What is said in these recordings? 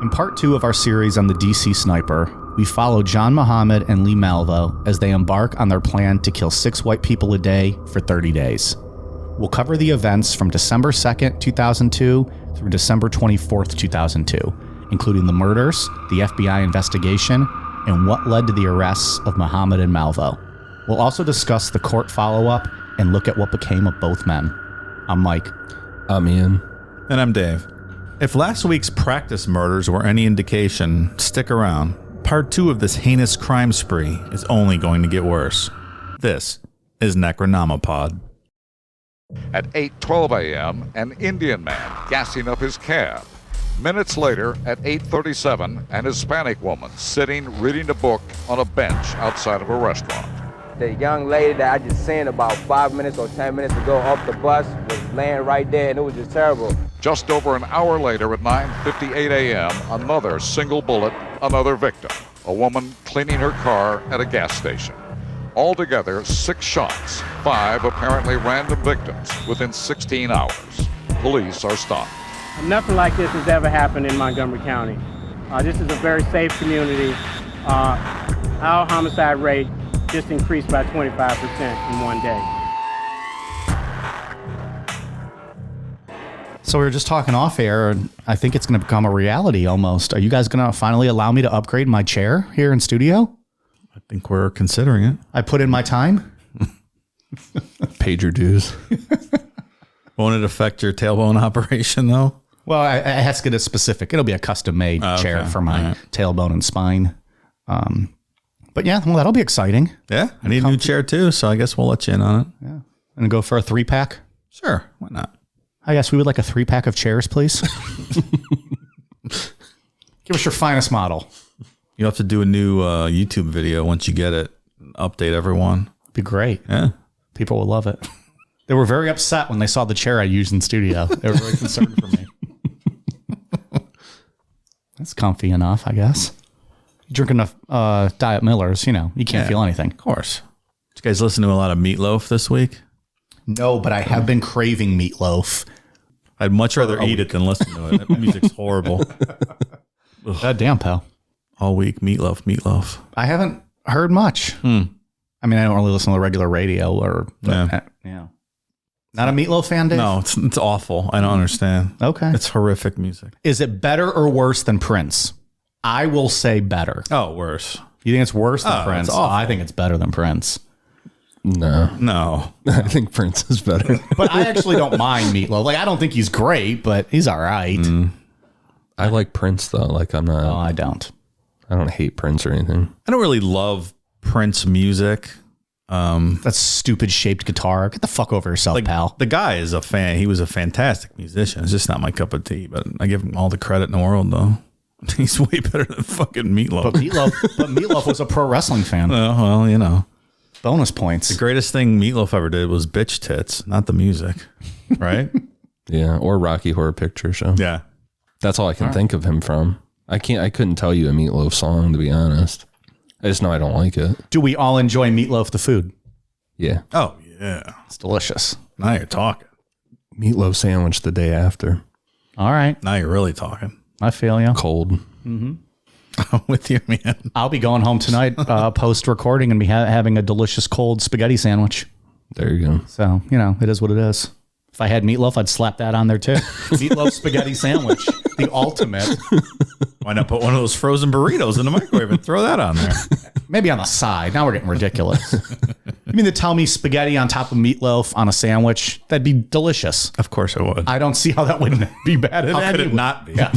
In part 2 of our series on the DC sniper, we follow John Muhammad and Lee Malvo as they embark on their plan to kill 6 white people a day for 30 days. We'll cover the events from December 2nd, 2002 through December 24th, 2002, including the murders, the FBI investigation, and what led to the arrests of Muhammad and Malvo. We'll also discuss the court follow-up and look at what became of both men. I'm Mike. I'm Ian. And I'm Dave. If last week's practice murders were any indication, stick around. Part 2 of this heinous crime spree is only going to get worse. This is Necronomipod. At 8:12 a.m., an Indian man gassing up his cab. Minutes later, at 8:37, an Hispanic woman sitting reading a book on a bench outside of a restaurant. The young lady that I just seen about 5 minutes or 10 minutes ago off the bus was laying right there, and it was just terrible. Just over an hour later, at 9:58 a.m., another single bullet, another victim, a woman cleaning her car at a gas station. Altogether, 6 shots, 5 apparently random victims within 16 hours. Police are stunned. Nothing like this has ever happened in Montgomery County. This is a very safe community. Our homicide rate just increased by 25% in one day. So we were just talking off air, and I think it's going to become a reality almost. Are you guys going to finally allow me to upgrade my chair here in studio? I think we're considering it. I put in my time. Paid your dues. Won't it affect your tailbone operation, though? Well, I have to get it specific. It'll be a custom-made chair for my tailbone and spine. But yeah, well, that'll be exciting. Yeah, I need a new chair, too, so I guess we'll let you in on it. Yeah. And go for a 3-pack? Sure, why not? I guess we would like a 3-pack of chairs, please. Give us your finest model. You have to do a new YouTube video once you get it. Update everyone. Be great. Yeah. People will love it. They were very upset when they saw the chair I used in studio. They were very concerned for me. That's comfy enough, I guess. You drink enough Diet Millers, you can't feel anything. Of course. Did you guys listen to a lot of Meatloaf this week? No, but I have been craving meatloaf. I'd much rather eat it than listen to it. That music's horrible. God damn, pal. All week, meatloaf. I haven't heard much. I mean, I don't really listen to the regular radio or... Not a Meatloaf fan, Dave? No, it's awful. I don't understand. Okay. It's horrific music. Is it better or worse than Prince? I will say better. Oh, worse. You think it's worse than Prince? It's awful. I think it's better than Prince. No. I think Prince is better. But I actually don't mind Meatloaf. Like, I don't think he's great, but he's all right. I like Prince, though. Like, I'm not... No, I don't. I don't hate Prince or anything. I don't really love Prince music. That stupid shaped guitar. Get the fuck over yourself, pal. The guy is a fan. He was a fantastic musician. It's just not my cup of tea, but I give him all the credit in the world, though. He's way better than fucking Meatloaf. But Meatloaf was a pro wrestling fan. Oh, well, Bonus points. The greatest thing Meatloaf ever did was bitch tits, not the music. Right? Yeah, or Rocky Horror Picture Show. Yeah. That's all I can think of him from. I couldn't tell you a Meatloaf song, to be honest. I just know I don't like it. Do we all enjoy Meatloaf the food? Yeah. Oh, yeah. It's delicious. Now you're talking. Meatloaf sandwich the day after. All right. Now you're really talking. I feel you. Cold. Mm-hmm. I'm with you, man. I'll be going home tonight post-recording and be having a delicious cold spaghetti sandwich. There you go. So, it is what it is. If I had meatloaf, I'd slap that on there too. Meatloaf spaghetti sandwich. The ultimate. Why not put one of those frozen burritos in the microwave and throw that on there? Maybe on the side. Now we're getting ridiculous. You mean to tell me spaghetti on top of meatloaf on a sandwich? That'd be delicious. Of course it would. I don't see how that would be bad. How could it not be? Yeah.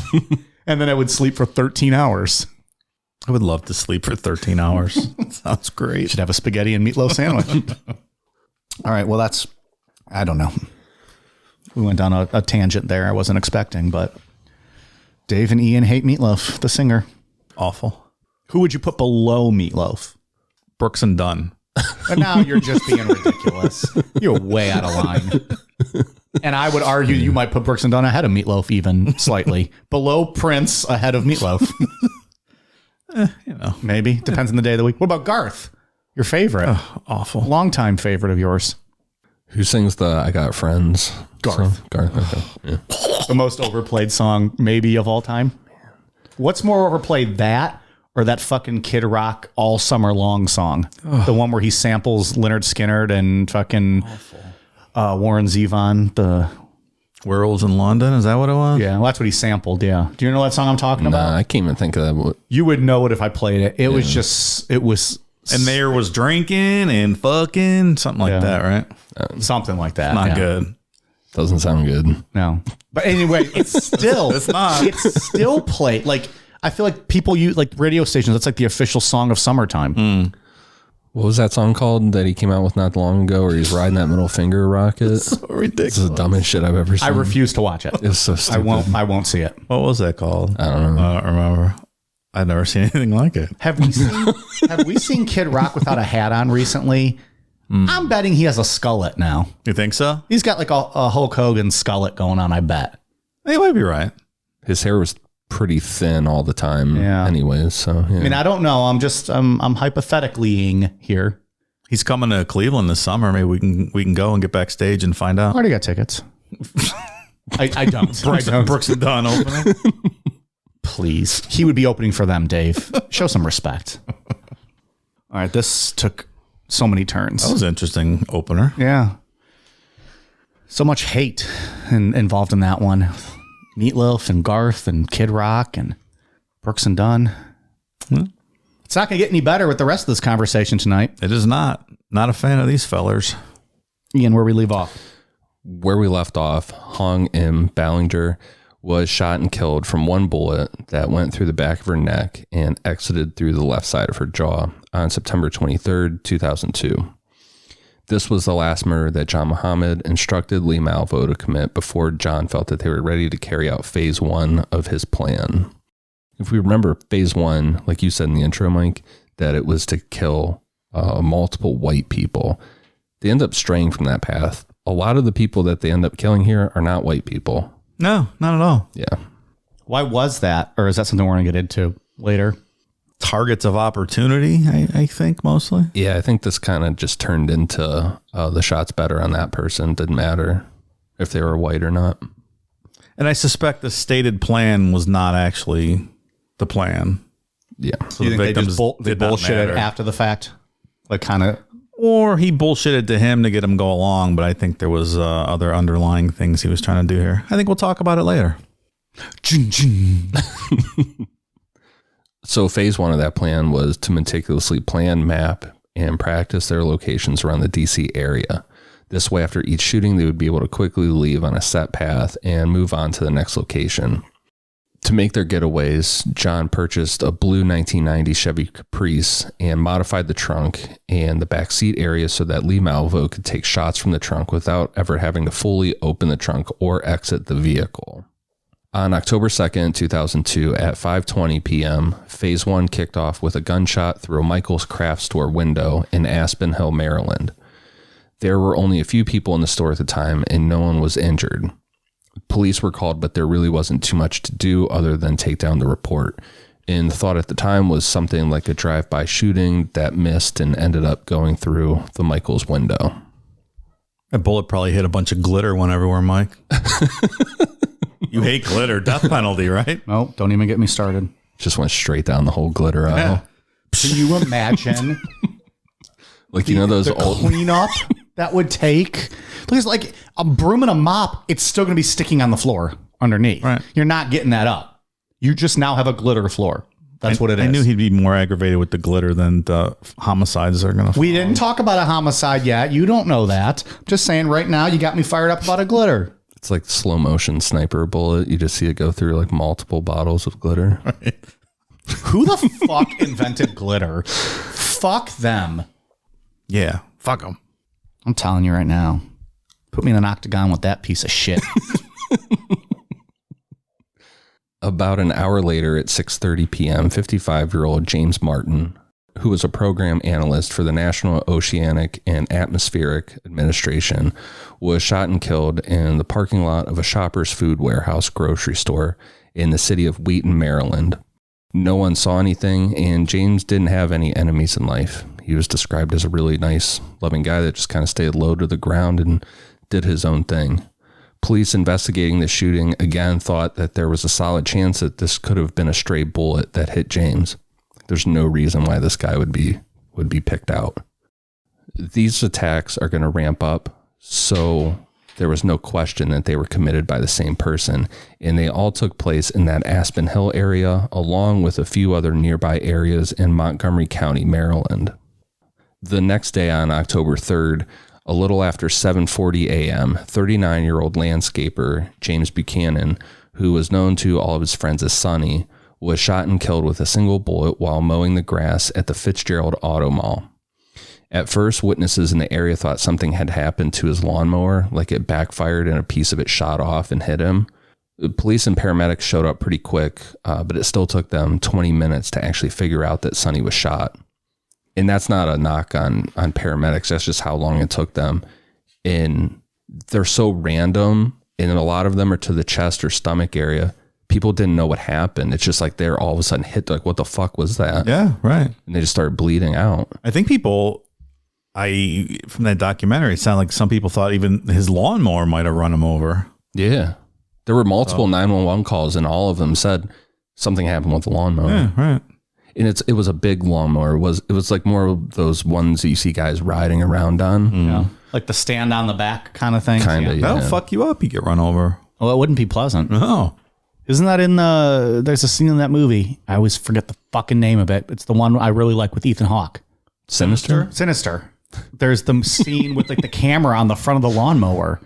And then I would sleep for 13 hours. I would love to sleep for 13 hours. Sounds great. Should have a spaghetti and meatloaf sandwich. All right. Well, I don't know. We went down a tangent there I wasn't expecting, but Dave and Ian hate Meatloaf, the singer. Awful. Who would you put below Meatloaf? Brooks and Dunn. But now you're just being ridiculous. You're way out of line. And I would argue you might put Brooks and Dunn ahead of Meatloaf even slightly. Below Prince, ahead of Meatloaf. Maybe. Depends on the day of the week. What about Garth? Your favorite. Awful. Longtime favorite of yours. Who sings the I Got Friends? Garth. Garth. Okay. Yeah. The most overplayed song maybe of all time. What's more overplayed, that or that fucking Kid Rock All Summer Long song? The one where he samples Lynyrd Skynyrd and fucking Warren Zevon. The Werewolves in London, is that what it was? Yeah, well, that's what he sampled, yeah. Do you know that song I'm talking about? Nah, I can't even think of that. You would know it if I played it. It was And there was drinking and fucking, something like that, right? something like that. Not good. Doesn't sound good. No. But anyway, it's still It's not. It's still played. Like, I feel like people use, like, radio stations, that's like the official song of summertime. What was that song called that he came out with not long ago where he's riding that middle finger rocket? So ridiculous. This is the dumbest shit I've ever seen. I refuse to watch it. It's so stupid. I won't see it. What was that called? I don't know. I don't remember. I've never seen anything like it. Have we seen Kid Rock without a hat on recently? I'm betting he has a skullet now. You think so? He's got like a Hulk Hogan skullet going on, I bet. You might be right. His hair was pretty thin all the time Yeah. anyways. So, yeah. I mean, I don't know. I'm hypothetically-ing here. He's coming to Cleveland this summer. Maybe we can go and get backstage and find I out. already got tickets. I don't. I don't. Brooks and Dunn opening. Please. He would be opening for them, Dave. Show some respect. All right. This took so many turns. That was an interesting opener. Yeah. So much hate involved in that one. Meatloaf and Garth and Kid Rock and Brooks and Dunn. It's not going to get any better with the rest of this conversation tonight. It is not. Not a fan of these fellers. Ian, where we leave off? Where we left off, Hong M. Ballinger was shot and killed from one bullet that went through the back of her neck and exited through the left side of her jaw on September 23rd, 2002. This was the last murder that John Muhammad instructed Lee Malvo to commit before John felt that they were ready to carry out phase one of his plan. If we remember phase one, like you said in the intro, Mike, that it was to kill multiple white people. They end up straying from that path. A lot of the people that they end up killing here are not white people. No, not at all. Yeah. Why was that? Or is that something we're going to get into later? Targets of opportunity, I think, mostly. Yeah, I think this kind of just turned into the shots better on that person. Didn't matter if they were white or not. And I suspect the stated plan was not actually the plan. Yeah. So Do you the think they victims just did not bullshitted matter. after the fact? Like kind of... Or he bullshitted to him to get him go along, but I think there was other underlying things he was trying to do here. I think we'll talk about it later. So phase one of that plan was to meticulously plan, map, and practice their locations around the D.C. area. This way, after each shooting, they would be able to quickly leave on a set path and move on to the next location. To make their getaways, John purchased a blue 1990 Chevy Caprice and modified the trunk and the back seat area so that Lee Malvo could take shots from the trunk without ever having to fully open the trunk or exit the vehicle. On October 2nd, 2002, at 5:20 p.m., Phase 1 kicked off with a gunshot through a Michael's craft store window in Aspen Hill, Maryland. There were only a few people in the store at the time, and no one was injured. Police were called, but there really wasn't too much to do other than take down the report. And the thought at the time was something like a drive-by shooting that missed and ended up going through the Michael's window. That bullet probably hit a bunch of glitter went everywhere, Mike. You hate glitter. Death penalty, right? No, don't even get me started. Just went straight down the whole glitter aisle. Yeah. Can you imagine Like, you know, those the old... cleanup that would take? Because like a broom and a mop, it's still going to be sticking on the floor underneath. Right. You're not getting that up. You just now have a glitter floor. That's what it is. I knew he'd be more aggravated with the glitter than the homicides are going to. We didn't talk about a homicide yet. You don't know that. Just saying right now, you got me fired up about a glitter. It's like slow motion sniper bullet. You just see it go through like multiple bottles of glitter. Right. Who the fuck invented glitter? Fuck them. Yeah. Fuck them. I'm telling you right now. Put me in an octagon with that piece of shit. About an hour later at 6:30 p.m., 55-year-old James Martin, who was a program analyst for the National Oceanic and Atmospheric Administration, was shot and killed in the parking lot of a Shoppers Food Warehouse grocery store in the city of Wheaton, Maryland. No one saw anything, and James didn't have any enemies in life. He was described as a really nice, loving guy that just kind of stayed low to the ground and did his own thing. Police investigating the shooting again thought that there was a solid chance that this could have been a stray bullet that hit James. There's no reason why this guy would be picked out. These attacks are going to ramp up, so there was no question that they were committed by the same person, and they all took place in that Aspen Hill area, along with a few other nearby areas in Montgomery County, Maryland. The next day, on October 3rd, a little after 7:40 a.m., 39-year-old landscaper James Buchanan, who was known to all of his friends as Sonny, was shot and killed with a single bullet while mowing the grass at the Fitzgerald Auto Mall. At first, witnesses in the area thought something had happened to his lawnmower, like it backfired and a piece of it shot off and hit him. The police and paramedics showed up pretty quick, but it still took them 20 minutes to actually figure out that Sonny was shot. And that's not a knock on paramedics. That's just how long it took them. And they're so random, and a lot of them are to the chest or stomach area. People didn't know what happened. It's just like they're all of a sudden hit, like, what the fuck was that? Yeah, right. And they just started bleeding out. I think people, from that documentary, it sounded like some people thought even his lawnmower might have run him over. Yeah. There were multiple 911 calls, and all of them said something happened with the lawnmower. Yeah, right. And it was a big lawnmower. It was like more of those ones that you see guys riding around on. Yeah. Like the stand on the back kind of thing. Kind of, yeah. That'll fuck you up. You get run over. Well, it wouldn't be pleasant. No. Isn't that in there's a scene in that movie. I always forget the fucking name of it. It's the one I really like with Ethan Hawke. Sinister? Sinister. There's the scene with like the camera on the front of the lawnmower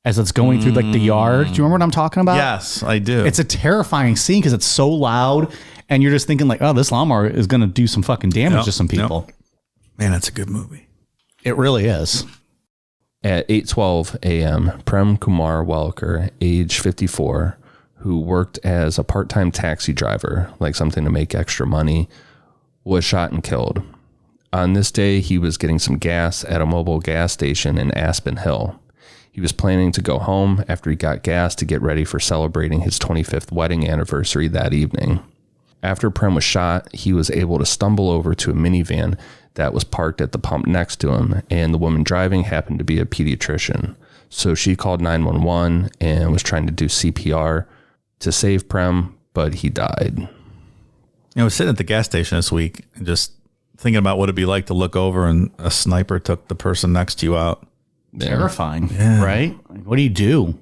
as it's going through like the yard. Do you remember what I'm talking about? Yes, I do. It's a terrifying scene because it's so loud and you're just thinking like, oh, this lawnmower is going to do some fucking damage to some people. Man, that's a good movie. It really is. At 8:12 a.m., Prem Kumar Welker, age 54, who worked as a part-time taxi driver, like something to make extra money, was shot and killed. On this day, he was getting some gas at a mobile gas station in Aspen Hill. He was planning to go home after he got gas to get ready for celebrating his 25th wedding anniversary that evening. After Prem was shot, he was able to stumble over to a minivan that was parked at the pump next to him, and the woman driving happened to be a pediatrician. So she called 911 and was trying to do CPR to save Prem, but he died. I was sitting at the gas station this week and just thinking about what it'd be like to look over and a sniper took the person next to you out. Terrifying, right? Like, what do? Do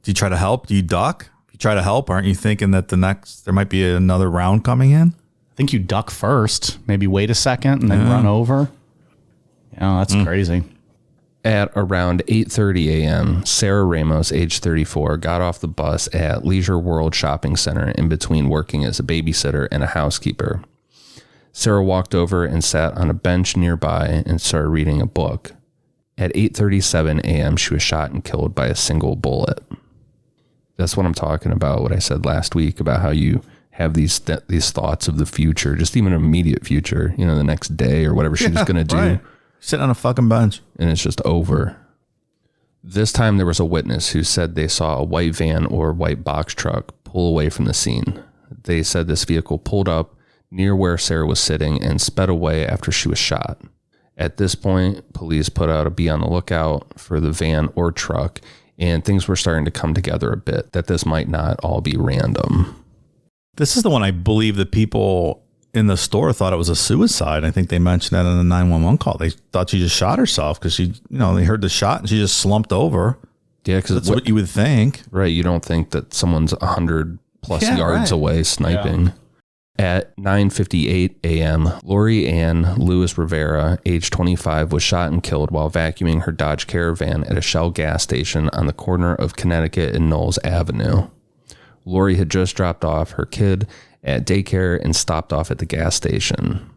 you try to help? Do you duck? If you try to help, aren't you thinking that there might be another round coming in? I think you duck first, maybe wait a second and then run over. Yeah, that's crazy. At around 8:30 a.m., Sarah Ramos, age 34, got off the bus at Leisure World Shopping Center in between working as a babysitter and a housekeeper. Sarah walked over and sat on a bench nearby and started reading a book. At 8:37 a.m., she was shot and killed by a single bullet. That's what I'm talking about, what I said last week about how you have these thoughts of the future, just even immediate future, the next day or whatever she's going to do. Right. Sitting on a fucking bench. And it's just over. This time there was a witness who said they saw a white van or white box truck pull away from the scene. They said this vehicle pulled up near where Sarah was sitting and sped away after she was shot. At this point, police put out a be on the lookout for the van or truck, and things were starting to come together a bit, that this might not all be random. This is the one I believe that people in the store thought it was a suicide. I think they mentioned that in the 911 call. They thought she just shot herself because they heard the shot and she just slumped over. Yeah, because that's what you would think. Right. You don't think that someone's 100 plus yards away sniping. Yeah. At 9:58 a.m., Lori Ann Lewis Rivera, age 25, was shot and killed while vacuuming her Dodge Caravan at a Shell gas station on the corner of Connecticut and Knowles Avenue. Lori had just dropped off her kid at daycare and stopped off at the gas station.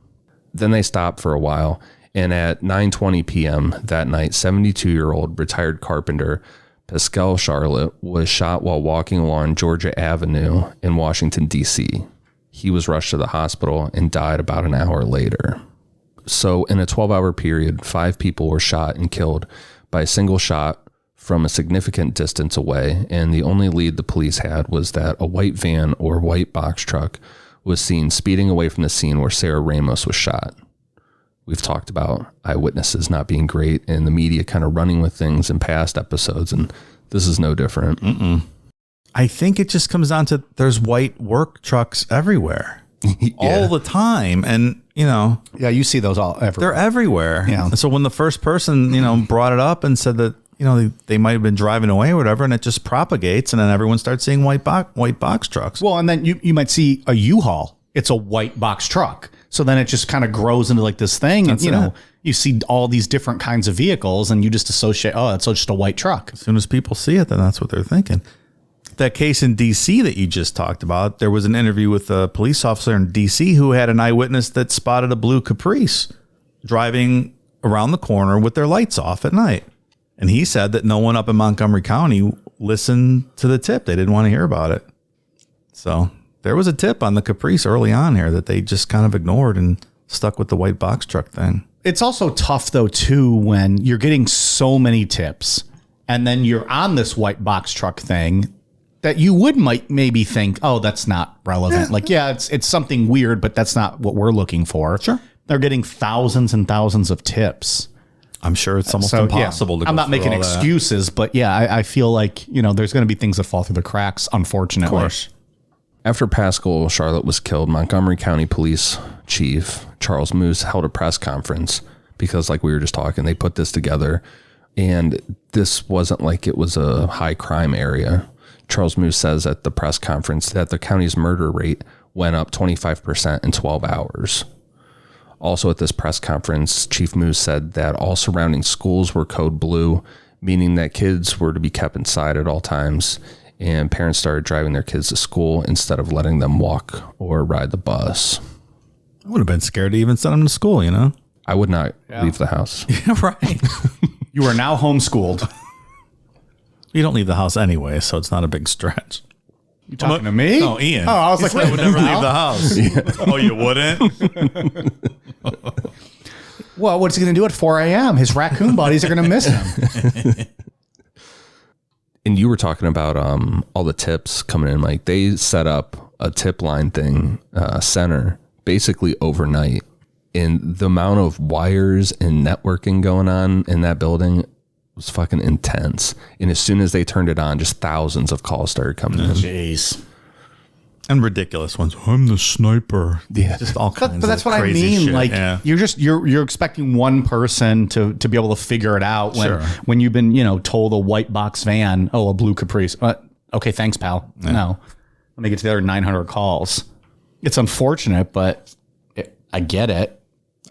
Then they stopped for a while, and at 9:20 p.m. that night, 72-year-old retired carpenter Pascal Charlotte was shot while walking along Georgia Avenue in Washington, D.C. He was rushed to the hospital and died about an hour later. So in a 12-hour period, 5 people were shot and killed by a single shot from a significant distance away, and the only lead the police had was that a white van or white box truck was seen speeding away from the scene where Sarah Ramos was shot. We've talked about eyewitnesses not being great and the media kind of running with things in past episodes, and This is no different. I think it just comes down to there's white work trucks everywhere all the time. And, yeah, you see those all everywhere. They're everywhere. Yeah. And so when the first person, brought it up and said that, they might have been driving away or whatever, and it just propagates, and then everyone starts seeing white box trucks. Well, and then you might see a U-Haul. It's a white box truck. So then it just kind of grows into like this thing. And, you see all these different kinds of vehicles, and you just associate, it's just a white truck. As soon as people see it, then that's what they're thinking. That case in D.C. that you just talked about, there was an interview with a police officer in D.C. who had an eyewitness that spotted a blue Caprice driving around the corner with their lights off at night. And he said that no one up in Montgomery County listened to the tip. They didn't want to hear about it. So there was a tip on the Caprice early on here that they just kind of ignored and stuck with the white box truck thing. It's also tough, though, too, when you're getting so many tips and then you're on this white box truck thing that you might maybe think, that's not relevant. It's something weird, but that's not what we're looking for. Sure. They're getting thousands and thousands of tips. I'm sure it's almost impossible to go I'm not making excuses, but I feel like, there's going to be things that fall through the cracks, unfortunately. Of course. After Pascal Charlotte was killed, Montgomery County Police Chief Charles Moose held a press conference because, like we were just talking, they put this together, and this wasn't like it was a high crime area. Charles Moose says at the press conference that the county's murder rate went up 25% in 12 hours. Also at this press conference, Chief Moose said that all surrounding schools were code blue, meaning that kids were to be kept inside at all times, and parents started driving their kids to school instead of letting them walk or ride the bus. I would have been scared to even send them to school, I would not leave the house. Yeah, right. You are now homeschooled. You don't leave the house anyway, so it's not a big stretch. You talking to me? No, Ian. Oh, I was like, I would never leave the house. Yeah. Oh, you wouldn't? Well, what's he going to do at 4 a.m.? His raccoon buddies are going to miss him. And you were talking about all the tips coming in. Like, they set up a tip line thing, center, basically overnight. And the amount of wires and networking going on in that building was fucking intense. And as soon as they turned it on, just thousands of calls started coming in. Jeez. And ridiculous ones. I'm the sniper. Yeah. Just all kinds But that's of what I crazy mean. shit. Like, you're expecting one person to be able to figure it out when you've been, told a white box van, a blue Caprice. Okay, thanks, pal. Yeah. No. Let me get to the other 900 calls. It's unfortunate, but I get it.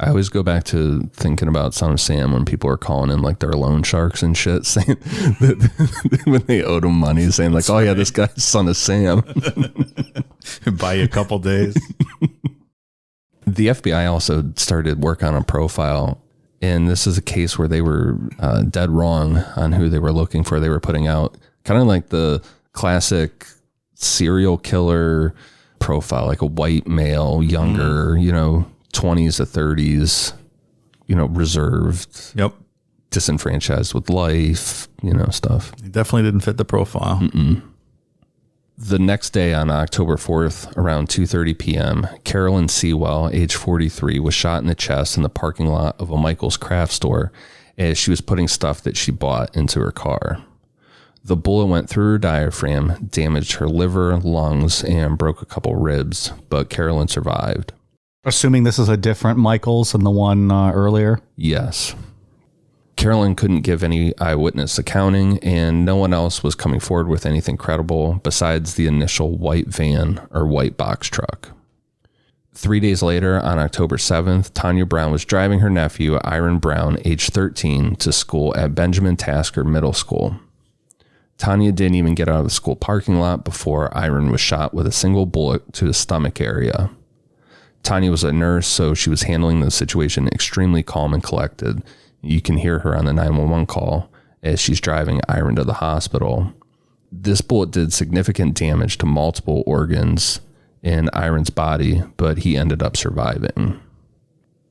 I always go back to thinking about Son of Sam when people are calling in like their loan sharks and shit, saying that when they owed them money, saying like, this guy's Son of Sam. Buy you a couple days. The FBI also started work on a profile, and this is a case where they were dead wrong on who they were looking for. They were putting out kind of like the classic serial killer profile, like a white male, younger, 20s to 30s, reserved, disenfranchised with life, stuff. He definitely didn't fit the profile. The next day on October 4th, around 2:30 p.m., Carolyn Sewell, age 43, was shot in the chest in the parking lot of a Michael's craft store as she was putting stuff that she bought into her car. The bullet went through her diaphragm, damaged her liver, lungs, and broke a couple ribs, but Carolyn survived. Assuming this is a different Michael's than the one earlier? Yes. Carolyn couldn't give any eyewitness accounting, and no one else was coming forward with anything credible besides the initial white van or white box truck. 3 days later, on October 7th, Tanya Brown was driving her nephew, Iron Brown, age 13, to school at Benjamin Tasker Middle School. Tanya didn't even get out of the school parking lot before Iron was shot with a single bullet to the stomach area. Tanya was a nurse, so she was handling the situation extremely calm and collected. You can hear her on the 911 call as she's driving Iron to the hospital. This bullet did significant damage to multiple organs in Iron's body, but he ended up surviving.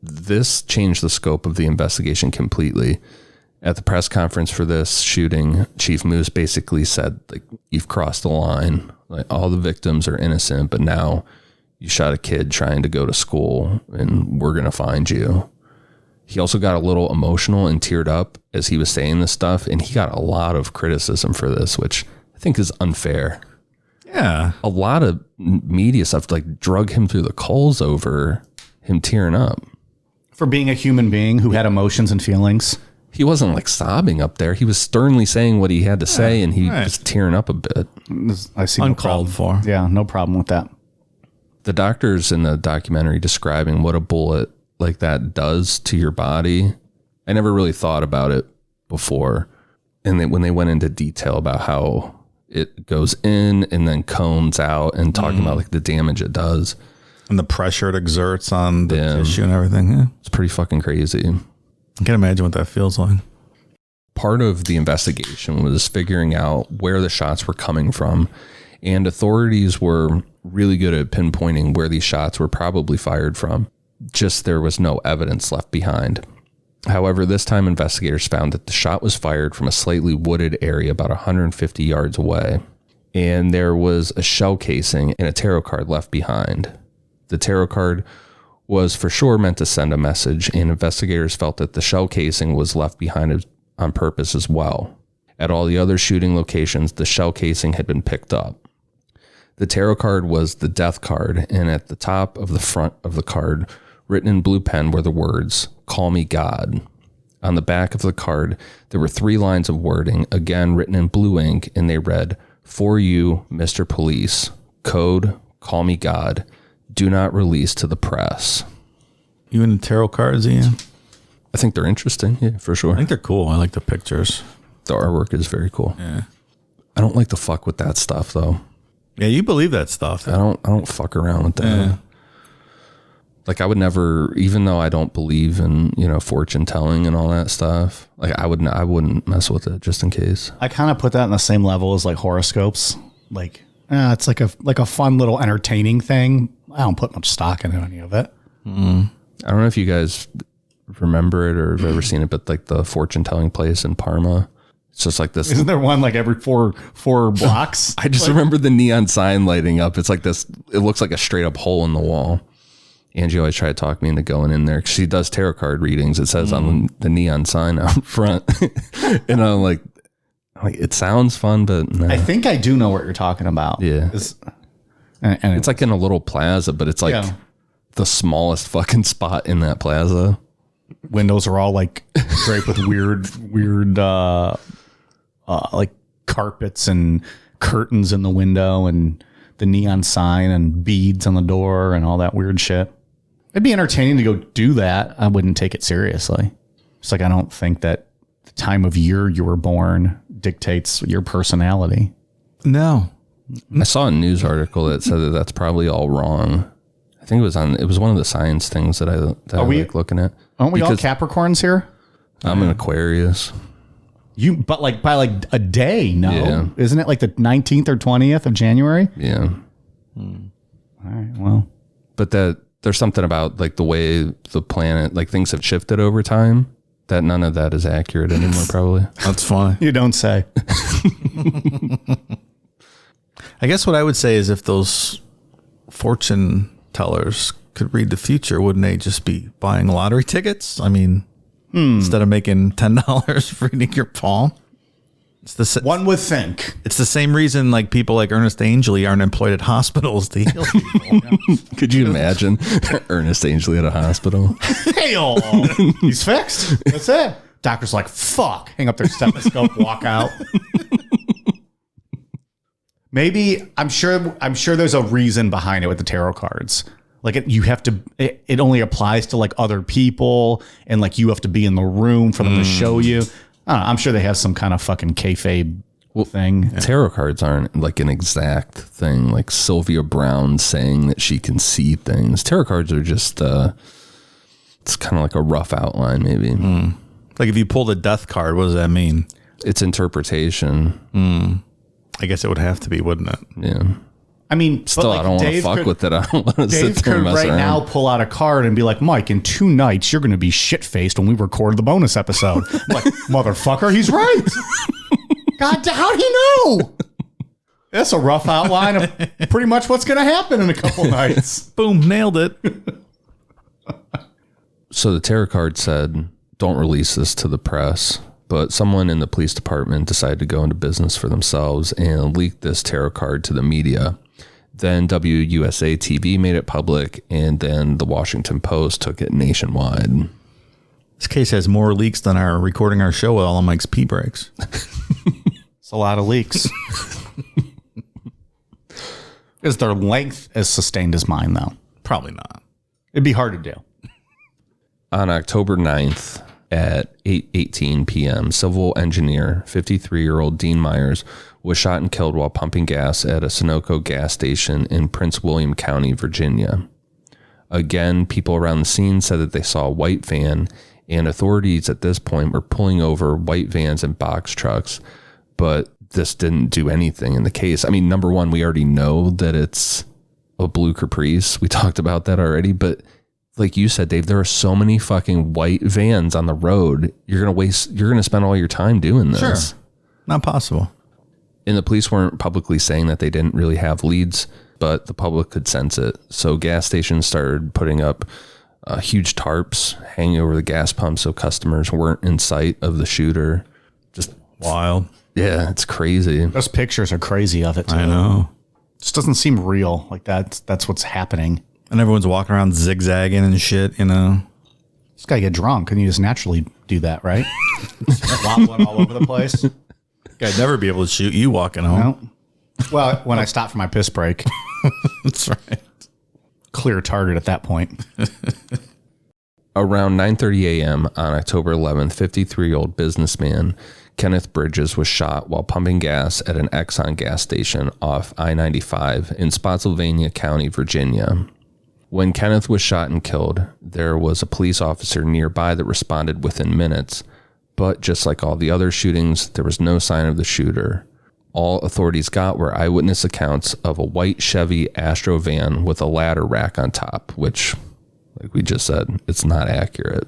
This changed the scope of the investigation completely. At the press conference for this shooting, Chief Moose basically said, like, you've crossed the line. Like, all the victims are innocent, but now you shot a kid trying to go to school and we're going to find you. He also got a little emotional and teared up as he was saying this stuff, and he got a lot of criticism for this, which I think is unfair. Yeah. A lot of media stuff like drug him through the coals over him tearing up. For being a human being who had emotions and feelings. He wasn't like sobbing up there. He was sternly saying what he had to say, and he was tearing up a bit. I see Uncalled for. Yeah, no problem with that. The doctors in the documentary describing what a bullet like that does to your body, I never really thought about it before. And when they went into detail about how it goes in and then cones out and talking about like the damage it does. And the pressure it exerts on the tissue and everything. Yeah. It's pretty fucking crazy. I can't imagine what that feels like. Part of the investigation was figuring out where the shots were coming from. And authorities were really good at pinpointing where these shots were probably fired from. Just there was no evidence left behind. However, this time investigators found that the shot was fired from a slightly wooded area about 150 yards away. And there was a shell casing and a tarot card left behind. The tarot card was for sure meant to send a message, and investigators felt that the shell casing was left behind on purpose as well. At all the other shooting locations, the shell casing had been picked up. The tarot card was the death card, and at the top of the front of the card, written in blue pen, were the words, "Call me God." On the back of the card, there were 3 lines of wording, again written in blue ink, and they read, "For you, Mr. Police. Code, call me God. Do not release to the press." You into tarot cards, Ian? I think they're interesting, yeah, for sure. I think they're cool. I like the pictures. The artwork is very cool. Yeah. I don't like to fuck with that stuff though. Yeah, you believe that stuff. I don't fuck around with that. Yeah. Like I would never, even though I don't believe in, fortune telling and all that stuff, like I wouldn't mess with it just in case. I kind of put that on the same level as like horoscopes. Like, it's like a fun little entertaining thing. I don't put much stock into any of it. I don't know if you guys remember it or have ever seen it, but like the fortune telling place in Parma, it's just like this. Isn't there one like every four blocks? I just remember the neon sign lighting up. It's like this. It looks like a straight up hole in the wall. Angie always tried to talk me into going in there. She does tarot card readings. It says on the neon sign out front, and I'm like, it sounds fun, but no. I think I do know what you're talking about. Yeah, and it's like in a little plaza, but it's like the smallest fucking spot in that plaza. Windows are all like draped with weird like carpets and curtains in the window and the neon sign and beads on the door and all that weird shit. It'd be entertaining to go do that. I wouldn't take it seriously. It's like I don't think that the time of year you were born dictates your personality. No. I saw a news article that said that that's probably all wrong. I think it was one of the science things that I like looking at. Aren't we all Capricorns here? I'm an Aquarius. But like by like a day, no? Yeah. Isn't it like the 19th or 20th of January? Yeah. All right, well. But there's something about like the way the planet, like things have shifted over time, that none of that is accurate anymore, probably. That's funny. You don't say. I guess what I would say is if those fortune tellers could read the future, wouldn't they just be buying lottery tickets? I mean, instead of making $10 reading your palm. One would think. It's the same reason like people like Ernest Angley aren't employed at hospitals to heal people. Could you imagine Ernest Angley at a hospital? Hey, he's fixed. That's it. Doctor's like, fuck. Hang up their stethoscope, walk out. Maybe I'm sure there's a reason behind it with the tarot cards. Like it only applies to like other people, and like you have to be in the room for them to show you. I don't know, I'm sure they have some kind of fucking kayfabe thing. Tarot cards aren't like an exact thing, like Sylvia Brown saying that she can see things. Tarot cards are just it's kind of like a rough outline, maybe. Like if you pulled a death card, what does that mean? It's interpretation. I guess it would have to be, wouldn't it? Yeah. I mean, still, like I don't want to fuck with it. I don't want to Dave sit there and could mess right around. now pull out a card and be like, Mike, in 2 nights, you're going to be shit-faced when we record the bonus episode. I'm like, motherfucker, he's right. God, how do you know? That's a rough outline of pretty much what's going to happen in a couple nights. Boom, nailed it. So the tarot card said, don't release this to the press. But someone in the police department decided to go into business for themselves and leaked this tarot card to the media. Then WUSA TV made it public, and then the Washington Post took it nationwide. This case has more leaks than our recording our show with all of Mike's pee breaks. It's a lot of leaks. Is their length as sustained as mine, though? Probably not. It'd be hard to do. On October 9th at 8:18 p.m., civil engineer 53-year-old Dean Myers was shot and killed while pumping gas at a Sunoco gas station in Prince William County, Virginia. Again, people around the scene said that they saw a white van, and authorities at this point were pulling over white vans and box trucks, but this didn't do anything in the case. I mean, number one, we already know that it's a blue Caprice. We talked about that already, but like you said, Dave, there are so many fucking white vans on the road. You're going to spend all your time doing this. Sure. Not possible. And the police weren't publicly saying that they didn't really have leads, but the public could sense it. So gas stations started putting up huge tarps hanging over the gas pump so customers weren't in sight of the shooter. Just wild. Yeah, it's crazy. Those pictures are crazy of it, too. I know. It just doesn't seem real. Like that's what's happening. And everyone's walking around zigzagging and shit, you know. Just gotta get drunk, and you just naturally do that, right? Wobbling all over the place. I'd never be able to shoot you walking home. No. Well, when I stop for my piss break. That's right. Clear target at that point. Around 9:30 a.m. on October 11th, 53-year-old businessman Kenneth Bridges was shot while pumping gas at an Exxon gas station off I-95 in Spotsylvania County, Virginia. When Kenneth was shot and killed, there was a police officer nearby that responded within minutes, but just like all the other shootings, there was no sign of the shooter. All authorities got were eyewitness accounts of a white Chevy Astro van with a ladder rack on top, which, like we just said, it's not accurate.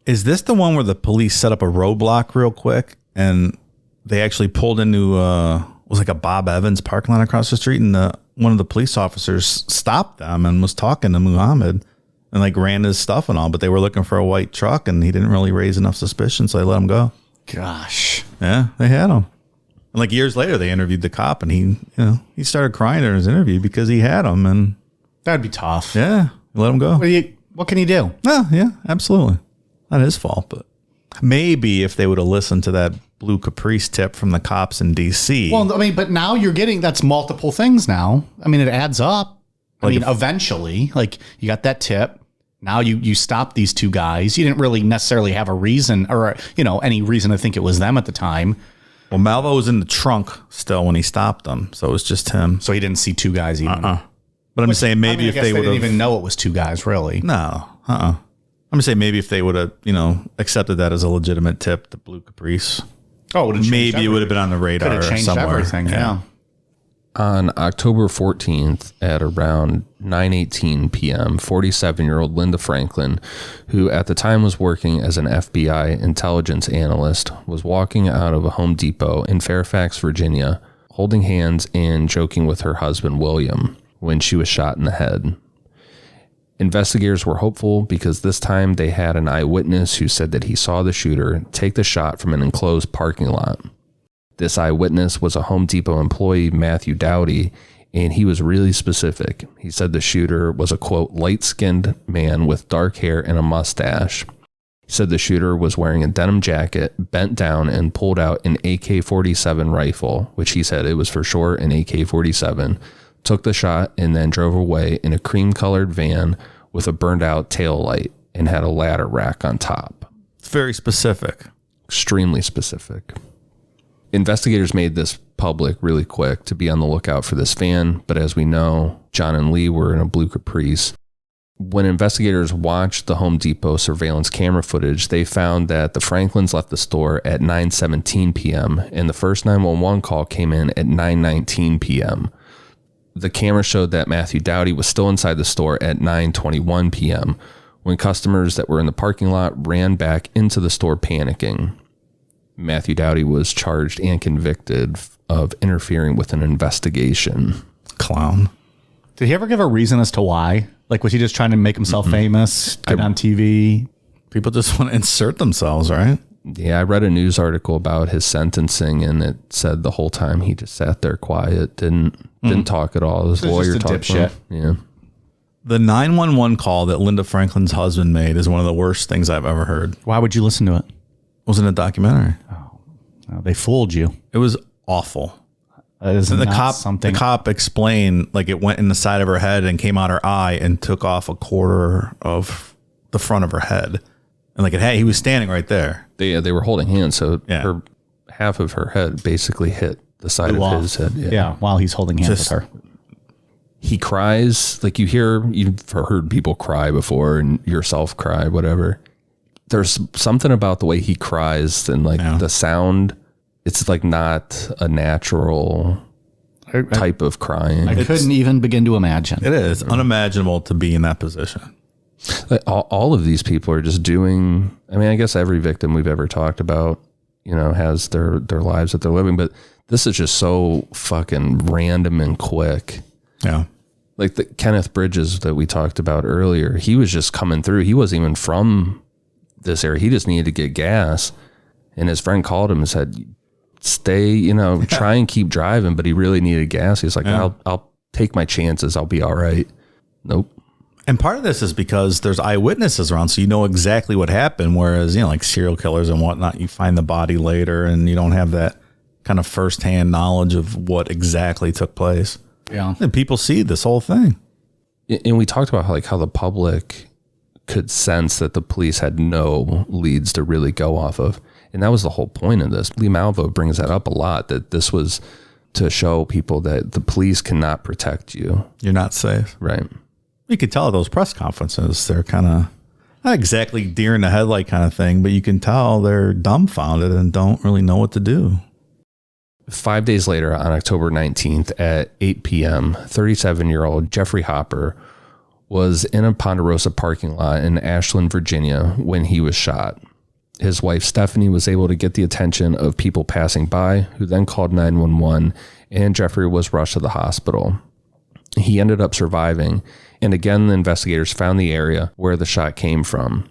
Is this the one where the police set up a roadblock real quick and they actually pulled into was like a Bob Evans parking lot across the street, and one of the police officers stopped them and was talking to Muhammad and like ran his stuff and all, but they were looking for a white truck and he didn't really raise enough suspicion, so they let him go. Gosh. Yeah, they had him. And like years later, they interviewed the cop, and he started crying during his interview because he had him, and That'd be tough. yeah, let him go. What can you do? Oh, yeah, absolutely. Not his fault, but maybe if they would have listened to that blue Caprice tip from the cops in D.C. Well, I mean, but now you're getting, that's multiple things now. I mean, it adds up. Eventually, like you got that tip. Now you stop these two guys. You didn't really necessarily have a reason or, any reason to think it was them at the time. Well, Malvo was in the trunk still when he stopped them, so it was just him. So he didn't see two guys even. But I'm just saying maybe if they would have didn't even know it was two guys, really. No. I'm gonna say maybe if they would have, accepted that as a legitimate tip, the blue Caprice. Oh, maybe it would have been on the radar could have changed somewhere. Everything. Yeah. On October 14th at around 9:18 p.m., 47-year-old Linda Franklin, who at the time was working as an FBI intelligence analyst, was walking out of a Home Depot in Fairfax, Virginia, holding hands and joking with her husband, William, when she was shot in the head. Investigators were hopeful because this time they had an eyewitness who said that he saw the shooter take the shot from an enclosed parking lot. This eyewitness was a Home Depot employee, Matthew Dowdy, and he was really specific. He said the shooter was a, quote, light-skinned man with dark hair and a mustache. He said the shooter was wearing a denim jacket, bent down, and pulled out an AK-47 rifle, which he said it was for sure an AK-47, took the shot, and then drove away in a cream-colored van with a burned-out tail light and had a ladder rack on top. It's very specific. Extremely specific. Investigators made this public really quick to be on the lookout for this van, but as we know, John and Lee were in a blue Caprice. When investigators watched the Home Depot surveillance camera footage, they found that the Franklins left the store at 9:17 p.m., and the first 911 call came in at 9:19 p.m. The camera showed that Matthew Dowdy was still inside the store at 9:21 p.m. when customers that were in the parking lot ran back into the store panicking. Matthew Dowdy was charged and convicted of interfering with an investigation. Clown. Did he ever give a reason as to why? Like, was he just trying to make himself famous, get on TV? People just want to insert themselves, right? Yeah, I read a news article about his sentencing, and it said the whole time he just sat there quiet, didn't talk at all. His lawyer talked to him. Yeah. The 911 call that Linda Franklin's husband made is one of the worst things I've ever heard. Why would you listen to it? It was in a documentary. Oh, they fooled you. It was awful. That is And the something. cop explained like it went in the side of her head and came out her eye and took off a quarter of the front of her head. And like, hey, he was standing right there. They were holding hands, so Yeah. half of her head basically hit the side of his head. Yeah, while he's holding hands with her. He cries, like you've heard people cry before and yourself cry, whatever. There's something about the way he cries and like the sound. It's like not a natural type of crying. I couldn't even begin to imagine. It is unimaginable to be in that position. Like, all of these people are just doing, I mean, I guess every victim we've ever talked about, has their lives that they're living, but this is just so fucking random and quick. Yeah. Like the Kenneth Bridges that we talked about earlier, he was just coming through. He wasn't even from this area. He just needed to get gas. And his friend called him and said, stay, try and keep driving. But he really needed gas. He's like, I'll take my chances. I'll be all right. Nope. And part of this is because there's eyewitnesses around, so you know exactly what happened. Whereas, like serial killers and whatnot, you find the body later and you don't have that kind of firsthand knowledge of what exactly took place. Yeah. And people see this whole thing. And we talked about how the public could sense that the police had no leads to really go off of. And that was the whole point of this. Lee Malvo brings that up a lot, that this was to show people that the police cannot protect you. You're not safe. Right. You could tell at those press conferences, they're kind of not exactly deer in the headlight kind of thing, but you can tell they're dumbfounded and don't really know what to do. 5 days later, on October 19th at 8 p.m., 37-year-old Jeffrey Hopper was in a Ponderosa parking lot in Ashland, Virginia, when he was shot. His wife, Stephanie, was able to get the attention of people passing by, who then called 911, and Jeffrey was rushed to the hospital. He ended up surviving, and again, the investigators found the area where the shot came from.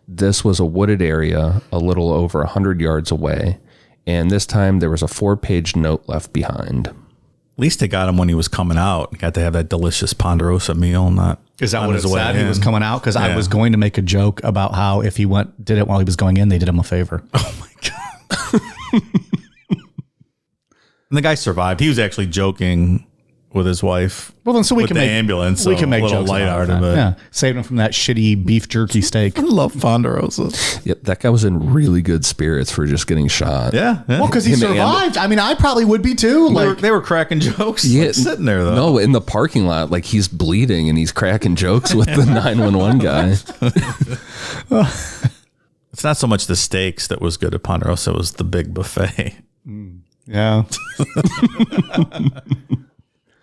This was a wooded area a little over 100 yards away, and this time there was a 4-page note left behind. At least they got him when he was coming out. He got to have that delicious Ponderosa meal. Is that what it said? He was coming out? Because I was going to make a joke about how if he did it while he was going in, they did him a favor. Oh my God. And the guy survived. He was actually joking with his wife. Well, then, so we with can the make ambulance. We can make jokes light about art that. of it. Yeah, saved him from that shitty beef jerky steak. I love Ponderosa. Yeah, that guy was in really good spirits for just getting shot. Yeah. Well, because he survived. I mean, I probably would be too. They were cracking jokes. Yeah, like, sitting there though. No, in the parking lot, like he's bleeding and he's cracking jokes with the 911 guy. It's not so much the steaks that was good at Ponderosa. It was the big buffet. Yeah.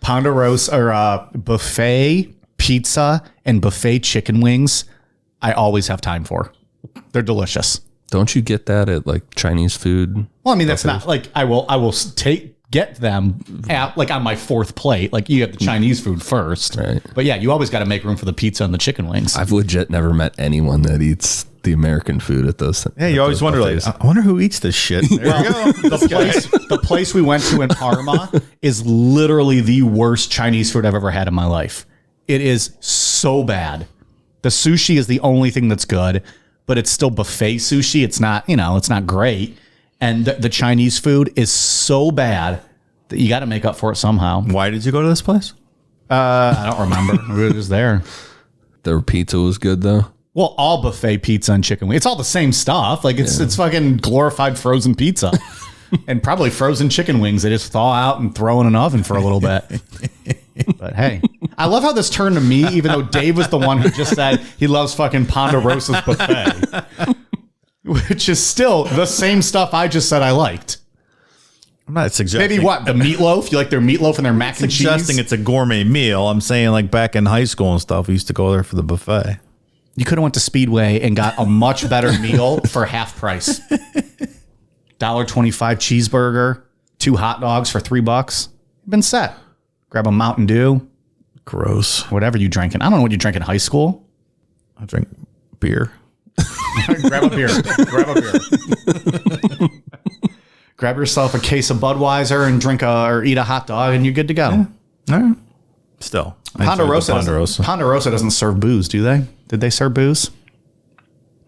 Ponderosa or buffet pizza and buffet chicken wings, I always have time for. They're delicious. Don't you get that at like Chinese food? Well, I mean, that's not like I will get them at, like on my fourth plate. Like you have the Chinese food first. Right. But yeah, you always got to make room for the pizza and the chicken wings. I've legit never met anyone that eats the American food at those. Yeah, you always wonder, like, I wonder who eats this shit. There you go. The place we went to in Parma is literally the worst Chinese food I've ever had in my life. It is so bad. The sushi is the only thing that's good, but it's still buffet sushi. It's not, it's not great. And the Chinese food is so bad that you got to make up for it somehow. Why did you go to this place? I don't remember. We were just there. Their pizza was good though. Well, all buffet pizza and chicken wings. It's all the same stuff. Like it's fucking glorified frozen pizza. And probably frozen chicken wings. They just thaw out and throw in an oven for a little bit. But hey, I love how this turned to me, even though Dave was the one who just said he loves fucking Ponderosa's buffet. Which is still the same stuff I just said I liked. I'm not suggesting. Maybe what? The meatloaf? You like their meatloaf and their mac and cheese? Suggesting it's a gourmet meal. I'm saying like back in high school and stuff, we used to go there for the buffet. You could have went to Speedway and got a much better meal for half price. $1.25 cheeseburger, 2 hot dogs for $3. You've been set. Grab a Mountain Dew, Gross. Whatever you drank in. I don't know what you drank in high school. I drink beer. Grab a beer. Grab yourself a case of Budweiser and or eat a hot dog, and you're good to go. Yeah. All right. Still, Ponderosa doesn't serve booze, do they? Did they serve booze?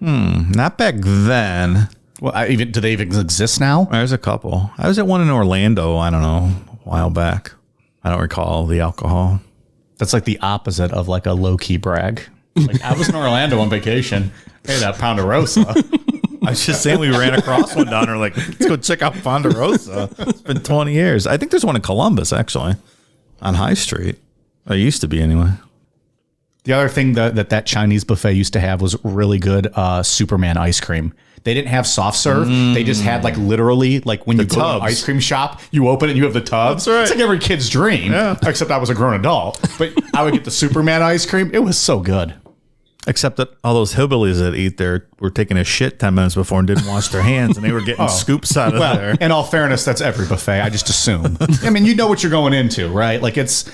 Not back then. Well, do they even exist now? There's a couple. I was at one in Orlando, I don't know, a while back. I don't recall the alcohol. That's like the opposite of like a low-key brag. Like, I was in Orlando on vacation. Hey, that Ponderosa. I was just saying we ran across one down there, like, let's go check out Ponderosa. It's been 20 years. I think there's one in Columbus, actually, on High Street. It used to be, anyway. The other thing that Chinese buffet used to have was really good Superman ice cream. They didn't have soft serve. They just had like literally like when you go to an ice cream shop, you open it and you have the tub. That's right. It's like every kid's dream, except I was a grown adult. But I would get the Superman ice cream. It was so good. Except that all those hillbillies that eat there were taking a shit 10 minutes before and didn't wash their hands, and they were getting scoops out of there. In all fairness, that's every buffet. I just assume. I mean, you know what you're going into, right? Like it's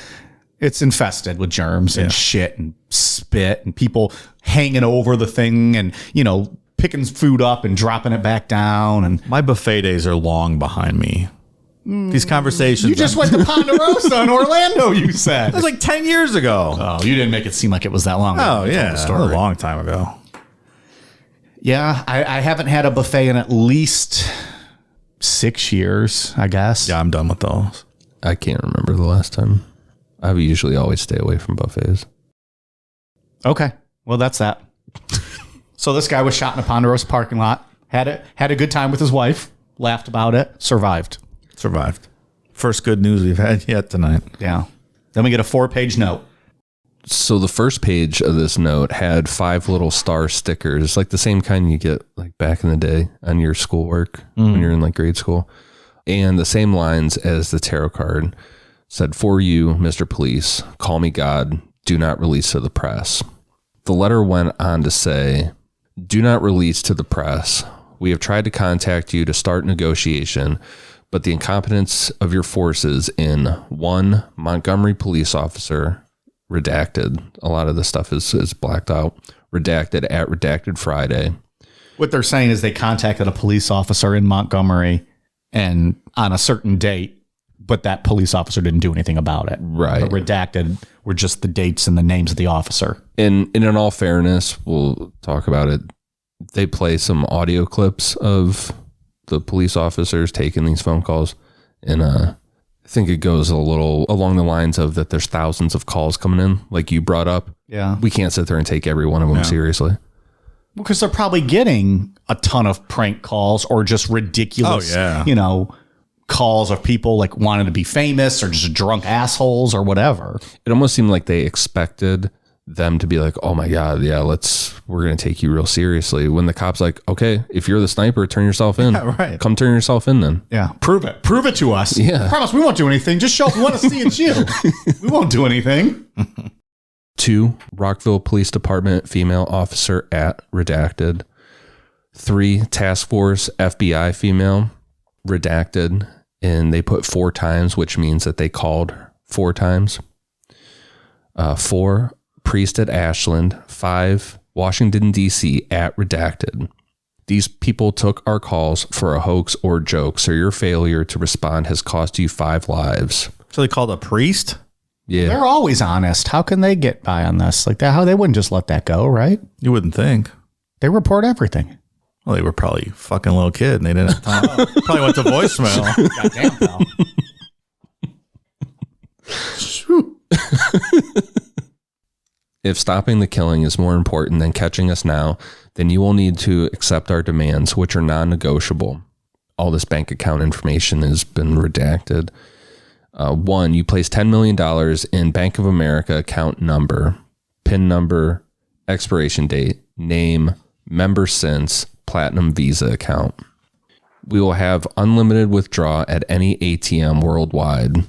infested with germs and shit and spit and people hanging over the thing and, picking food up and dropping it back down. And my buffet days are long behind me. These conversations. You just went to Ponderosa in Orlando, you said. That was like 10 years ago. Oh, you didn't make it seem like it was that long ago. Oh, yeah. That was a long time ago. Yeah, I haven't had a buffet in at least 6 years, I guess. Yeah, I'm done with those. I can't remember the last time. I usually always stay away from buffets. Okay. Well, that's that. So this guy was shot in a Ponderosa parking lot, had a good time with his wife, laughed about it, survived. First good news we've had yet tonight. Yeah. Then we get a 4-page note. So the first page of this note had 5 little star stickers, like the same kind you get like back in the day on your schoolwork when you're in like grade school. And the same lines as the tarot card said, "For you, Mr. Police, call me God, do not release to the press." The letter went on to say, "Do not release to the press. We have tried to contact you to start negotiation, but the incompetence of your forces in 1 Montgomery police officer, redacted." A lot of the stuff is blacked out. Redacted at redacted Friday. What they're saying is they contacted a police officer in Montgomery and on a certain date, but that police officer didn't do anything about it. Right. The redacted were just the dates and the names of the officer. And in all fairness, we'll talk about it. They play some audio clips of the police officers taking these phone calls. And I think it goes a little along the lines of that there's thousands of calls coming in, like you brought up. Yeah. We can't sit there and take every one of them seriously. Because they're probably getting a ton of prank calls or just ridiculous, calls of people like wanting to be famous or just drunk assholes or whatever. It almost seemed like they expected them to be like, "Oh my God, yeah, we're going to take you real seriously." When the cop's like, "Okay, if you're the sniper, turn yourself in." Yeah, right. Come turn yourself in then. Yeah. Prove it to us. Yeah. Promise we won't do anything. Just show up. We want to see it's you. We won't do anything. 2, Rockville Police Department female officer at redacted. 3, Task Force FBI female redacted. And they put 4 times, which means that they called 4 times. 4, Priest at Ashland. 5, Washington, D.C. at redacted. These people took our calls for a hoax or joke, so your failure to respond has cost you 5 lives. So they called a priest? Yeah. They're always honest. How can they get by on this? Like that, how they wouldn't just let that go, right? You wouldn't think. They report everything. Well, they were probably a fucking little kid and they didn't have time. Probably went to voicemail. Goddamn, pal. If stopping the killing is more important than catching us now, then you will need to accept our demands, which are non-negotiable. All this bank account information has been redacted. 1, you place $10 million in Bank of America account number, PIN number, expiration date, name, member since, Platinum Visa account. We will have unlimited withdrawal at any ATM worldwide.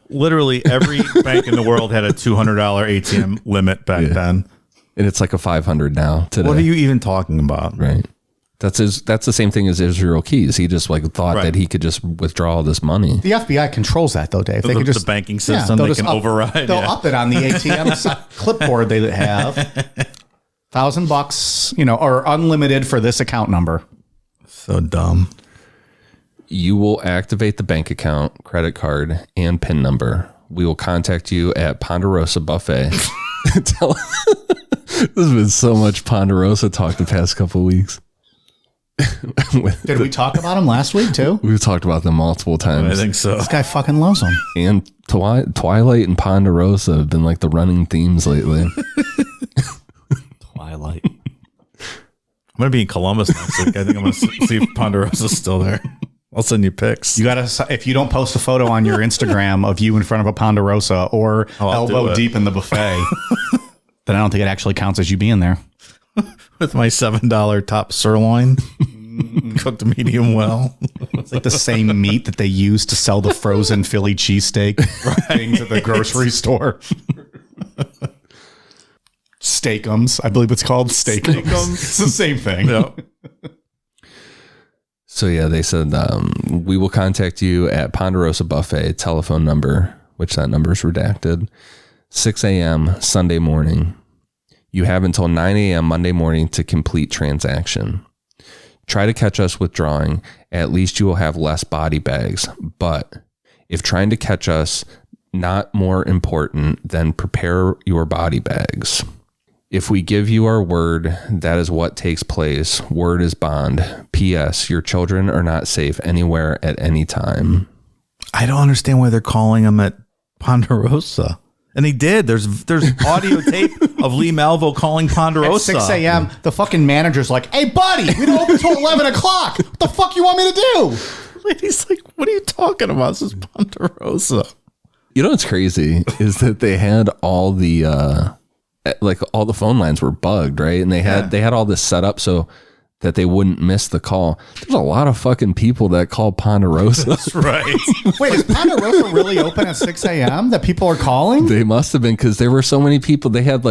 Literally every bank in the world had a $200 ATM limit back then. And it's like a $500 now today. What are you even talking about? Right. That's the same thing as Israel Keys. He just thought that he could just withdraw all this money. The FBI controls that though, Dave. They could just the banking system. They can override. They'll up it on the ATM clipboard they have. $1,000, or unlimited for this account number. So dumb. You will activate the bank account, credit card, and PIN number. We will contact you at Ponderosa Buffet. There's been so much Ponderosa talk the past couple of weeks. Did we talk about him last week too? We've talked about them multiple times. I think so. This guy fucking loves them. And Twilight and Ponderosa have been like the running themes lately. Twilight. I'm going to be in Columbus next week. I think I'm going to see if Ponderosa's still there. I'll send you pics. You gotta, if you don't post a photo on your Instagram of you in front of a Ponderosa or elbow deep in the buffet, then I don't think it actually counts as you being there. With my $7 top sirloin, cooked medium well. It's like the same meat that they use to sell the frozen Philly cheesesteak things at the grocery store. Steakums, I believe it's called Steakums. It's the same thing. Yep. So yeah, they said we will contact you at Ponderosa Buffet, telephone number, which that number is redacted, 6 a.m. Sunday morning. You have until 9 a.m. Monday morning to complete transaction. Try to catch us withdrawing. At least you will have less body bags. But if trying to catch us not more important, then prepare your body bags. If we give you our word, that is what takes place. Word is bond. P.S. Your children are not safe anywhere at any time. I don't understand why they're calling him at Ponderosa. And he did. There's audio tape of Lee Malvo calling Ponderosa. At 6 a.m., the fucking manager's like, hey, buddy, we don't open until 11 o'clock. What the fuck you want me to do? Lady's like, what are you talking about? This is Ponderosa. You know what's crazy is that they had all the all the phone lines were bugged, right? And they had all this set up so that they wouldn't miss the call. There's a lot of fucking people that call Ponderosa. That's right. Wait, is Ponderosa really open at 6 a.m. that people are calling? They must have been, because there were so many people. They had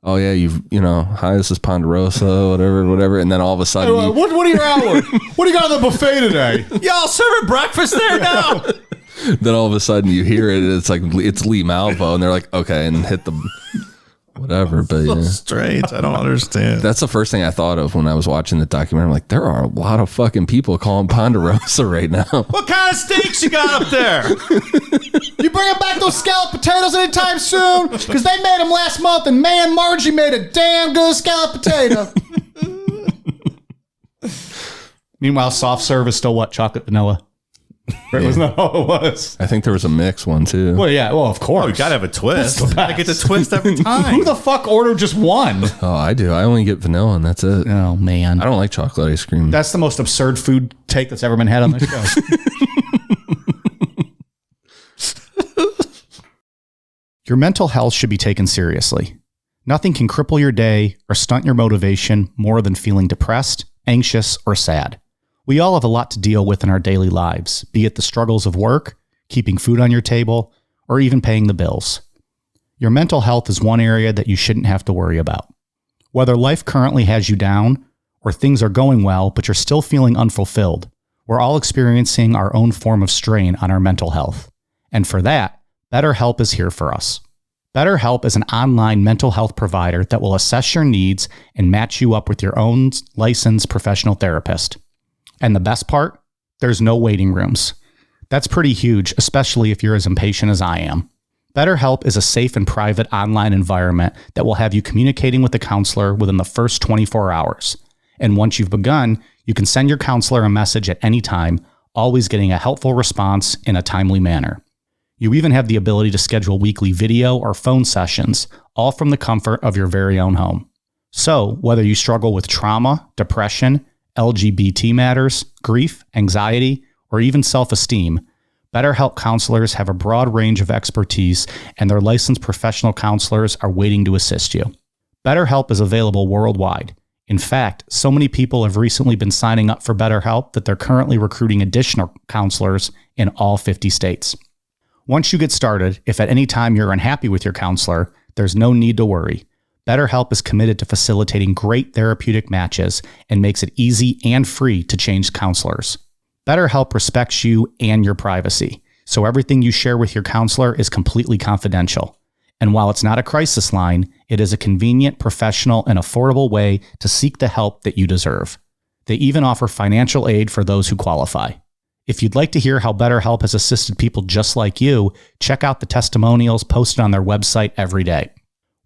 oh yeah, hi, this is Ponderosa, whatever. And then all of a sudden, what are your hours? What do you got on the buffet today? Y'all serving breakfast there now? Then all of a sudden you hear it. And it's Lee Malvo, and they're like, okay, and hit the whatever. But so strange. I don't understand. That's the first thing I thought of when I was watching the documentary. I'm like, there are a lot of fucking people calling Ponderosa right now. What kind of steaks you got up there? You bringing back those scalloped potatoes anytime soon? Because they made them last month, and man, Margie made a damn good scalloped potato. Meanwhile, soft serve is still what? Chocolate vanilla. Right, yeah. Wasn't that all it was? I think there was a mix one too. Well, yeah. Well, of course. Oh, you gotta have a twist. I get the twist every time. Who the fuck ordered just one? Oh, I do. I only get vanilla, and that's it. Oh man, I don't like chocolate ice cream. That's the most absurd food take that's ever been had on this show. Your mental health should be taken seriously. Nothing can cripple your day or stunt your motivation more than feeling depressed, anxious, or sad. We all have a lot to deal with in our daily lives, be it the struggles of work, keeping food on your table, or even paying the bills. Your mental health is one area that you shouldn't have to worry about. Whether life currently has you down, or things are going well but you're still feeling unfulfilled, we're all experiencing our own form of strain on our mental health. And for that, BetterHelp is here for us. BetterHelp is an online mental health provider that will assess your needs and match you up with your own licensed professional therapist. And the best part, there's no waiting rooms. That's pretty huge, especially if you're as impatient as I am. BetterHelp is a safe and private online environment that will have you communicating with a counselor within the first 24 hours. And once you've begun, you can send your counselor a message at any time, always getting a helpful response in a timely manner. You even have the ability to schedule weekly video or phone sessions, all from the comfort of your very own home. So, whether you struggle with trauma, depression, LGBT matters, grief, anxiety, or even self-esteem, BetterHelp counselors have a broad range of expertise, and their licensed professional counselors are waiting to assist you. BetterHelp is available worldwide. In fact, so many people have recently been signing up for BetterHelp that they're currently recruiting additional counselors in all 50 states. Once you get started, if at any time you're unhappy with your counselor, there's no need to worry. BetterHelp is committed to facilitating great therapeutic matches and makes it easy and free to change counselors. BetterHelp respects you and your privacy, so everything you share with your counselor is completely confidential. And while it's not a crisis line, it is a convenient, professional, and affordable way to seek the help that you deserve. They even offer financial aid for those who qualify. If you'd like to hear how BetterHelp has assisted people just like you, check out the testimonials posted on their website every day.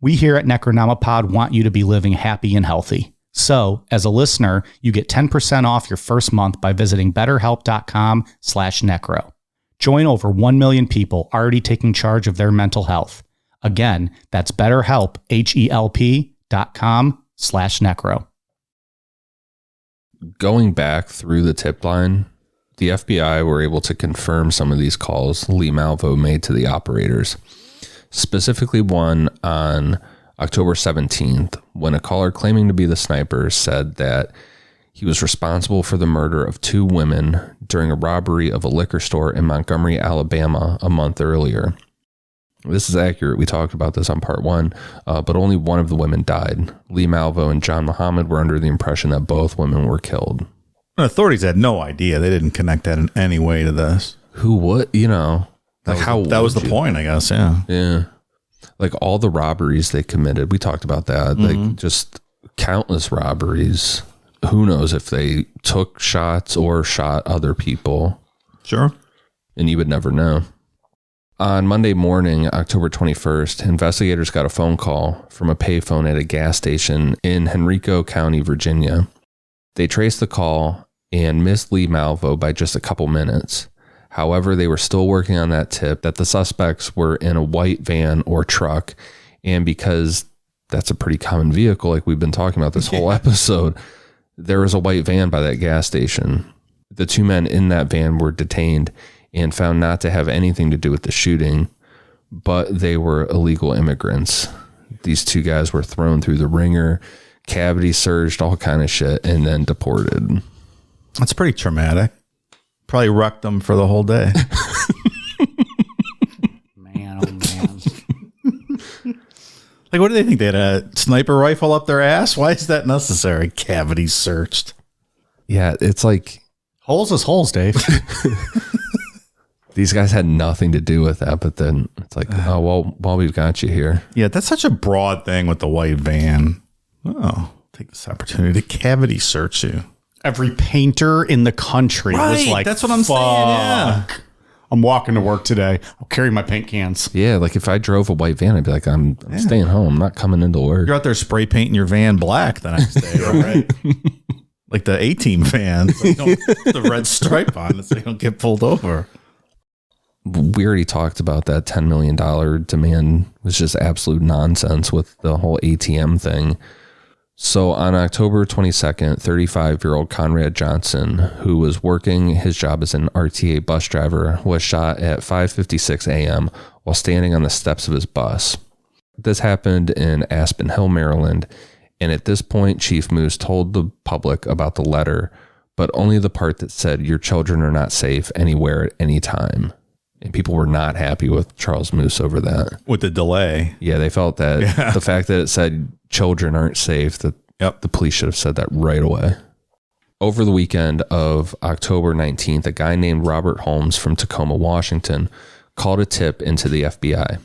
We here at Necronomipod want you to be living happy and healthy. So, as a listener, you get 10% off your first month by visiting betterhelp.com/necro. Join over 1 million people already taking charge of their mental health. Again, that's BetterHelp, HELP.com/necro. Going back through the tip line, the FBI were able to confirm some of these calls Lee Malvo made to the operators. Specifically one on October 17th, when a caller claiming to be the sniper said that he was responsible for the murder of 2 women during a robbery of a liquor store in Montgomery, Alabama a month earlier. This is accurate. We talked about this on part 1, but only one of the women died. Lee Malvo and John Muhammad were under the impression that both women were killed. Authorities had no idea. They didn't connect that in any way to this. Who would, That was the point, I guess. Yeah. Yeah. Like all the robberies they committed. We talked about that. Like just countless robberies. Who knows if they took shots or shot other people. Sure. And you would never know. On Monday morning, October 21st, investigators got a phone call from a payphone at a gas station in Henrico County, Virginia. They traced the call and missed Lee Malvo by just a couple minutes. However, they were still working on that tip that the suspects were in a white van or truck. And because that's a pretty common vehicle, like we've been talking about this whole episode, there was a white van by that gas station. The 2 men in that van were detained and found not to have anything to do with the shooting, but they were illegal immigrants. These 2 guys were thrown through the ringer, cavity searched, all kind of shit, and then deported. That's pretty traumatic. Probably wrecked them for the whole day. Man, oh man. Like, what do they think? They had a sniper rifle up their ass? Why is that necessary? Cavity searched. Yeah, it's like... Holes is holes, Dave. These guys had nothing to do with that, but then it's like, oh, well, while we've got you here. Yeah, that's such a broad thing with the white van. Oh, take this opportunity to cavity search you. Every painter in the country was like, that's what I'm saying. Yeah. I'm walking to work today. I'll carry my paint cans. Yeah, like if I drove a white van, I'd be like, I'm staying home. I'm not coming into work. You're out there spray painting your van black the next day, right? Like the A-Team van. So the red stripe on it so you don't get pulled over. We already talked about that $10 million demand was just absolute nonsense with the whole ATM thing. So on October 22nd, 35-year-old Conrad Johnson, who was working his job as an RTA bus driver, was shot at 5:56 a.m. while standing on the steps of his bus. This happened in Aspen Hill, Maryland, and at this point, Chief Moose told the public about the letter, but only the part that said, "Your children are not safe anywhere at any time." And people were not happy with Charles Moose over that. With the delay. Yeah, they felt that the fact that it said children aren't safe, that the police should have said that right away. Over the weekend of October 19th, a guy named Robert Holmes from Tacoma, Washington, called a tip into the FBI.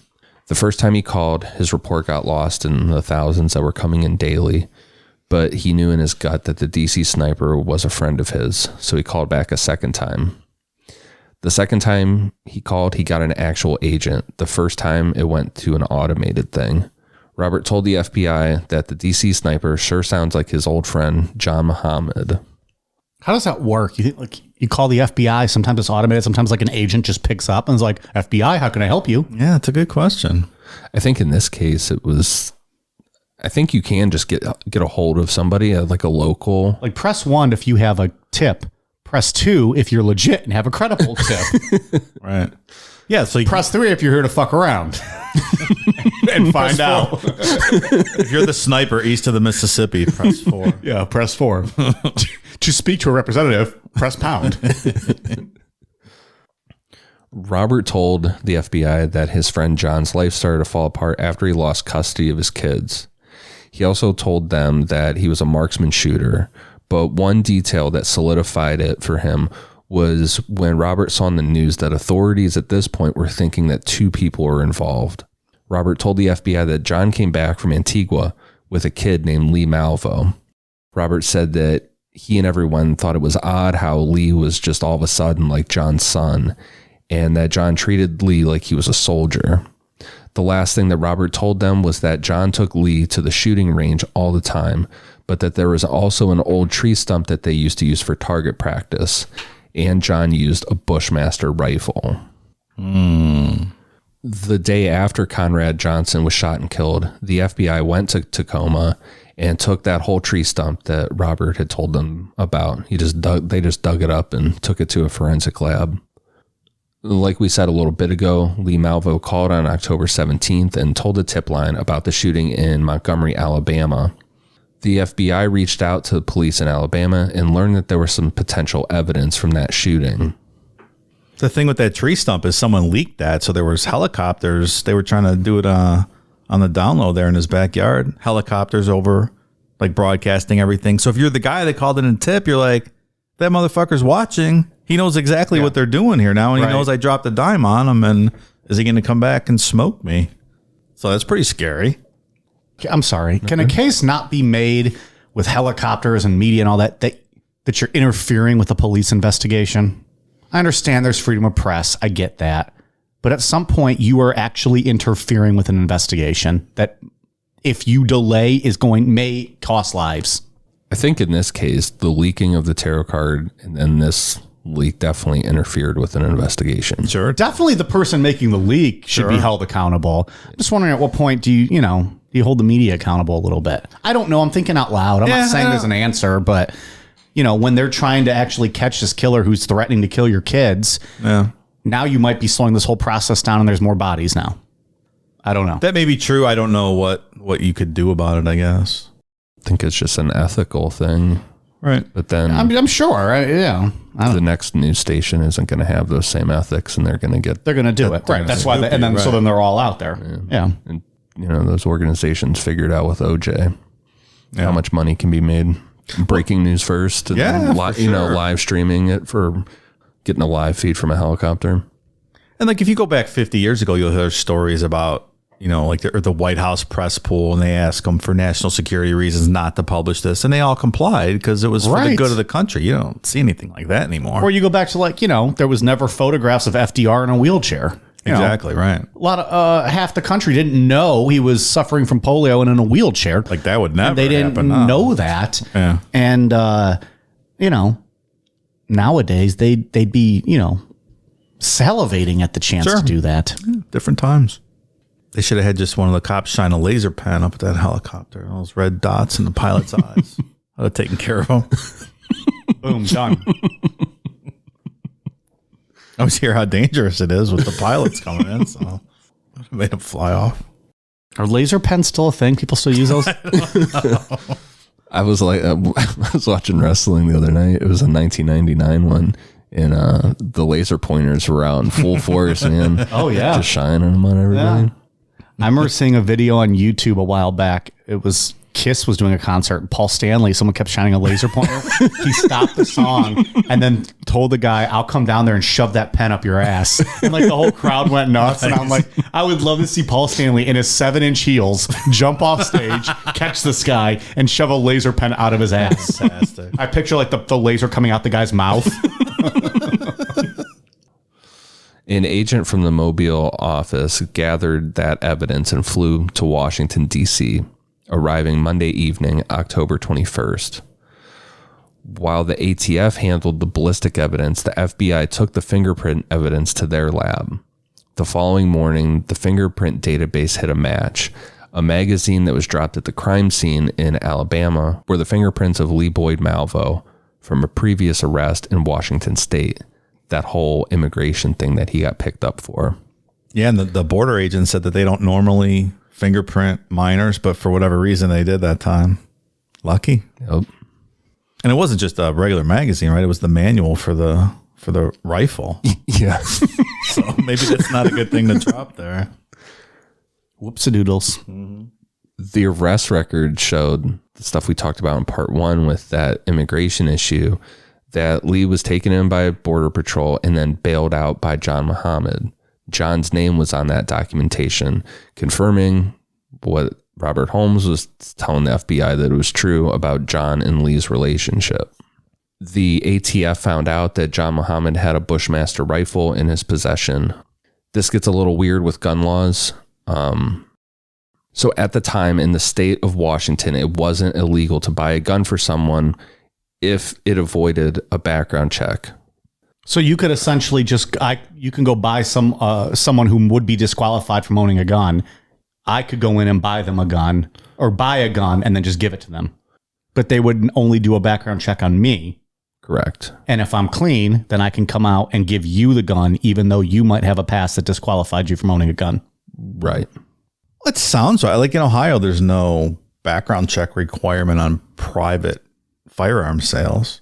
The first time he called, his report got lost in the thousands that were coming in daily, but he knew in his gut that the D.C. sniper was a friend of his, so he called back a second time. The second time he called, he got an actual agent. The first time it went to an automated thing. Robert told the FBI that the DC sniper sure sounds like his old friend, John Muhammad. How does that work? You think, like, you call the FBI, sometimes it's automated, sometimes like an agent just picks up and is like, FBI, how can I help you? Yeah, it's a good question. I think in this case it was, I think you can just get a hold of somebody, like a local. Like press 1 if you have a tip. Press 2 if you're legit and have a credible tip. Right. Yeah, so you press 3 if you're here to fuck around and find out. If you're the sniper east of the Mississippi, press 4. Yeah, press 4. To speak to a representative, press pound. Robert told the FBI that his friend John's life started to fall apart after he lost custody of his kids. He also told them that he was a marksman shooter, but one detail that solidified it for him was when Robert saw on the news that authorities at this point were thinking that 2 people were involved. Robert told the FBI that John came back from Antigua with a kid named Lee Malvo. Robert said that he and everyone thought it was odd how Lee was just all of a sudden like John's son, and that John treated Lee like he was a soldier. The last thing that Robert told them was that John took Lee to the shooting range all the time, but that there was also an old tree stump that they used to use for target practice, and John used a Bushmaster rifle. The day after Conrad Johnson was shot and killed, the FBI went to Tacoma and took that whole tree stump that Robert had told them about. They just dug it up and took it to a forensic lab. Like we said a little bit ago, Lee Malvo called on October 17th and told a tip line about the shooting in Montgomery, Alabama. The FBI reached out to the police in Alabama and learned that there was some potential evidence from that shooting. The thing with that tree stump is someone leaked that, so there was helicopters. They were trying to do it on the download there in his backyard. Helicopters over, like broadcasting everything. So if you're the guy that called in a tip, you're like, that motherfucker's watching. He knows exactly what they're doing here now, and he knows I dropped a dime on him, and is he going to come back and smoke me? So that's pretty scary. I'm sorry. Can a case not be made with helicopters and media and all that you're interfering with a police investigation? I understand there's freedom of press. I get that. But at some point, you are actually interfering with an investigation that, if you delay, may cost lives. I think in this case, the leaking of the tarot card and then this leak definitely interfered with an investigation. Sure. Definitely the person making the leak should be held accountable. I'm just wondering, at what point do you hold the media accountable a little bit? I don't know. I'm thinking out loud. I'm not saying there's an answer, but when they're trying to actually catch this killer who's threatening to kill your kids, now you might be slowing this whole process down, and there's more bodies now. I don't know. That may be true. I don't know what you could do about it, I guess. I think it's just an ethical thing. Right. But then I'm sure. The next news station isn't going to have those same ethics, and they're going to do it. Right. That's why. So then they're all out there. Yeah. And those organizations figured out with OJ how much money can be made. Breaking news first, and then live streaming it for getting a live feed from a helicopter. And like if you go back 50 years ago, you'll hear stories about like the White House press pool, and they ask them for national security reasons not to publish this, and they all complied because it was for the good of the country. You don't see anything like that anymore. Or you go back to there was never photographs of FDR in a wheelchair. Exactly right. A lot of half the country didn't know he was suffering from polio and in a wheelchair. Like that would never. And they didn't know that. Yeah. And nowadays they'd be salivating at the chance to do that. Yeah, different times. They should have had just one of the cops shine a laser pen up at that helicopter. All those red dots in the pilot's eyes. I'd have taken care of them. Boom, done. I always hear how dangerous it is with the pilots coming in, so I made them fly off. Are laser pens still a thing? People still use those? I was watching wrestling the other night. It was a 1999 one, and the laser pointers were out in full force, man. Oh yeah, just shining them on everybody. Yeah. I remember seeing a video on YouTube a while back. It was Kiss was doing a concert, and Paul Stanley, someone kept shining a laser pointer. He stopped the song and then told the guy, "I'll come down there and shove that pen up your ass." And like the whole crowd went nuts. And I'm like, I would love to see Paul Stanley in his 7-inch heels jump off stage, catch this guy, and shove a laser pen out of his ass. Fantastic. I picture like the laser coming out the guy's mouth. An agent from the Mobile office gathered that evidence and flew to Washington, D.C., arriving Monday evening, October 21st. While the ATF handled the ballistic evidence, the FBI took the fingerprint evidence to their lab. The following morning, the fingerprint database hit a match. A magazine that was dropped at the crime scene in Alabama were the fingerprints of Lee Boyd Malvo from a previous arrest in Washington State. That whole immigration thing that he got picked up for. Yeah, and the border agent said that they don't normally fingerprint minors, but for whatever reason they did that time. Lucky. Yep. And it wasn't just a regular magazine, right? It was the manual for the rifle. Yeah. So maybe that's not a good thing to drop there. Whoopsie-doodles. Mm-hmm. The arrest record showed the stuff we talked about in part 1 with that immigration issue, that Lee was taken in by Border Patrol and then bailed out by John Muhammad. John's name was on that documentation, confirming what Robert Holmes was telling the FBI, that it was true about John and Lee's relationship. The ATF found out that John Muhammad had a Bushmaster rifle in his possession. This gets a little weird with gun laws. So at the time in the state of Washington, it wasn't illegal to buy a gun for someone if it avoided a background check. So you could essentially you can go buy someone who would be disqualified from owning a gun. I could go in and buy them a gun, or buy a gun and then just give it to them. But they would only do a background check on me. Correct. And if I'm clean, then I can come out and give you the gun, even though you might have a past that disqualified you from owning a gun. Right. It sounds right. Like in Ohio, there's no background check requirement on private firearm sales.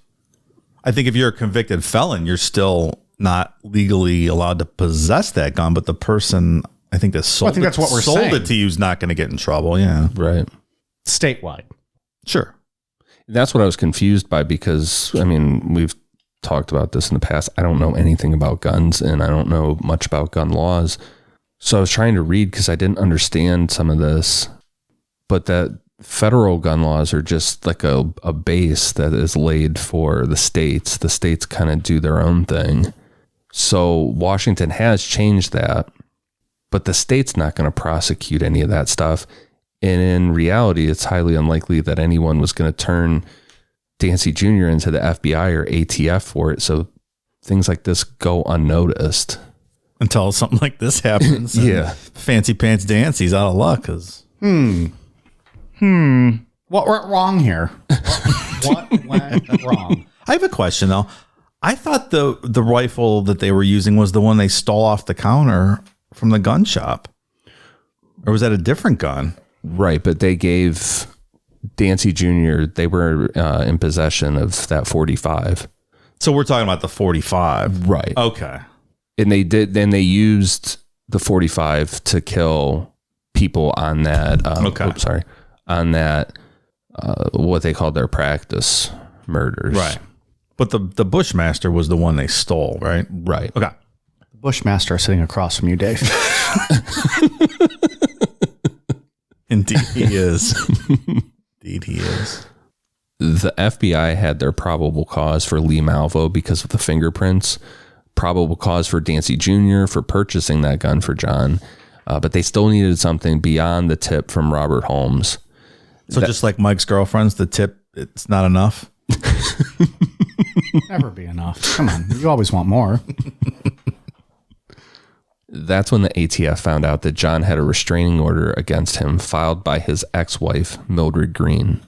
I think if you're a convicted felon, you're still not legally allowed to possess that gun, but the person, I think that sold, that's what we're saying. it to you is not going to get in trouble. Yeah. Right. Statewide. Sure. That's what I was confused by, because, I mean, we've talked about this in the past. I don't know anything about guns, and I don't know much about gun laws. So I was trying to read because I didn't understand some of this, but that federal gun laws are just like a base that is laid for the states. The states kind of do their own thing. So Washington has changed that, but the state's not going to prosecute any of that stuff. And in reality, it's highly unlikely that anyone was going to turn Dancy Jr. into the FBI or ATF for it. So things like this go unnoticed. Until something like this happens. Yeah. Fancy Pants Dancy's out of luck. What went wrong here? What went wrong? I have a question, though. I thought the rifle that they were using was the one they stole off the counter from the gun shop. Or was that a different gun? Right, but they gave Dancy Jr., they were in possession of that 45. So we're talking about the 45. Right. Okay. And they used the 45 to kill people on that. On that, what they called their practice murders. Right. But the Bushmaster was the one they stole, right? Right. Okay. The Bushmaster sitting across from you, Dave. Indeed he is. Indeed he is. The FBI had their probable cause for Lee Malvo because of the fingerprints, probable cause for Dancy Jr. for purchasing that gun for John, but they still needed something beyond the tip from Robert Holmes. So just like Mike's girlfriend's, the tip, it's not enough? Never be enough. Come on. You always want more. That's when the ATF found out that John had a restraining order against him filed by his ex-wife, Mildred Green.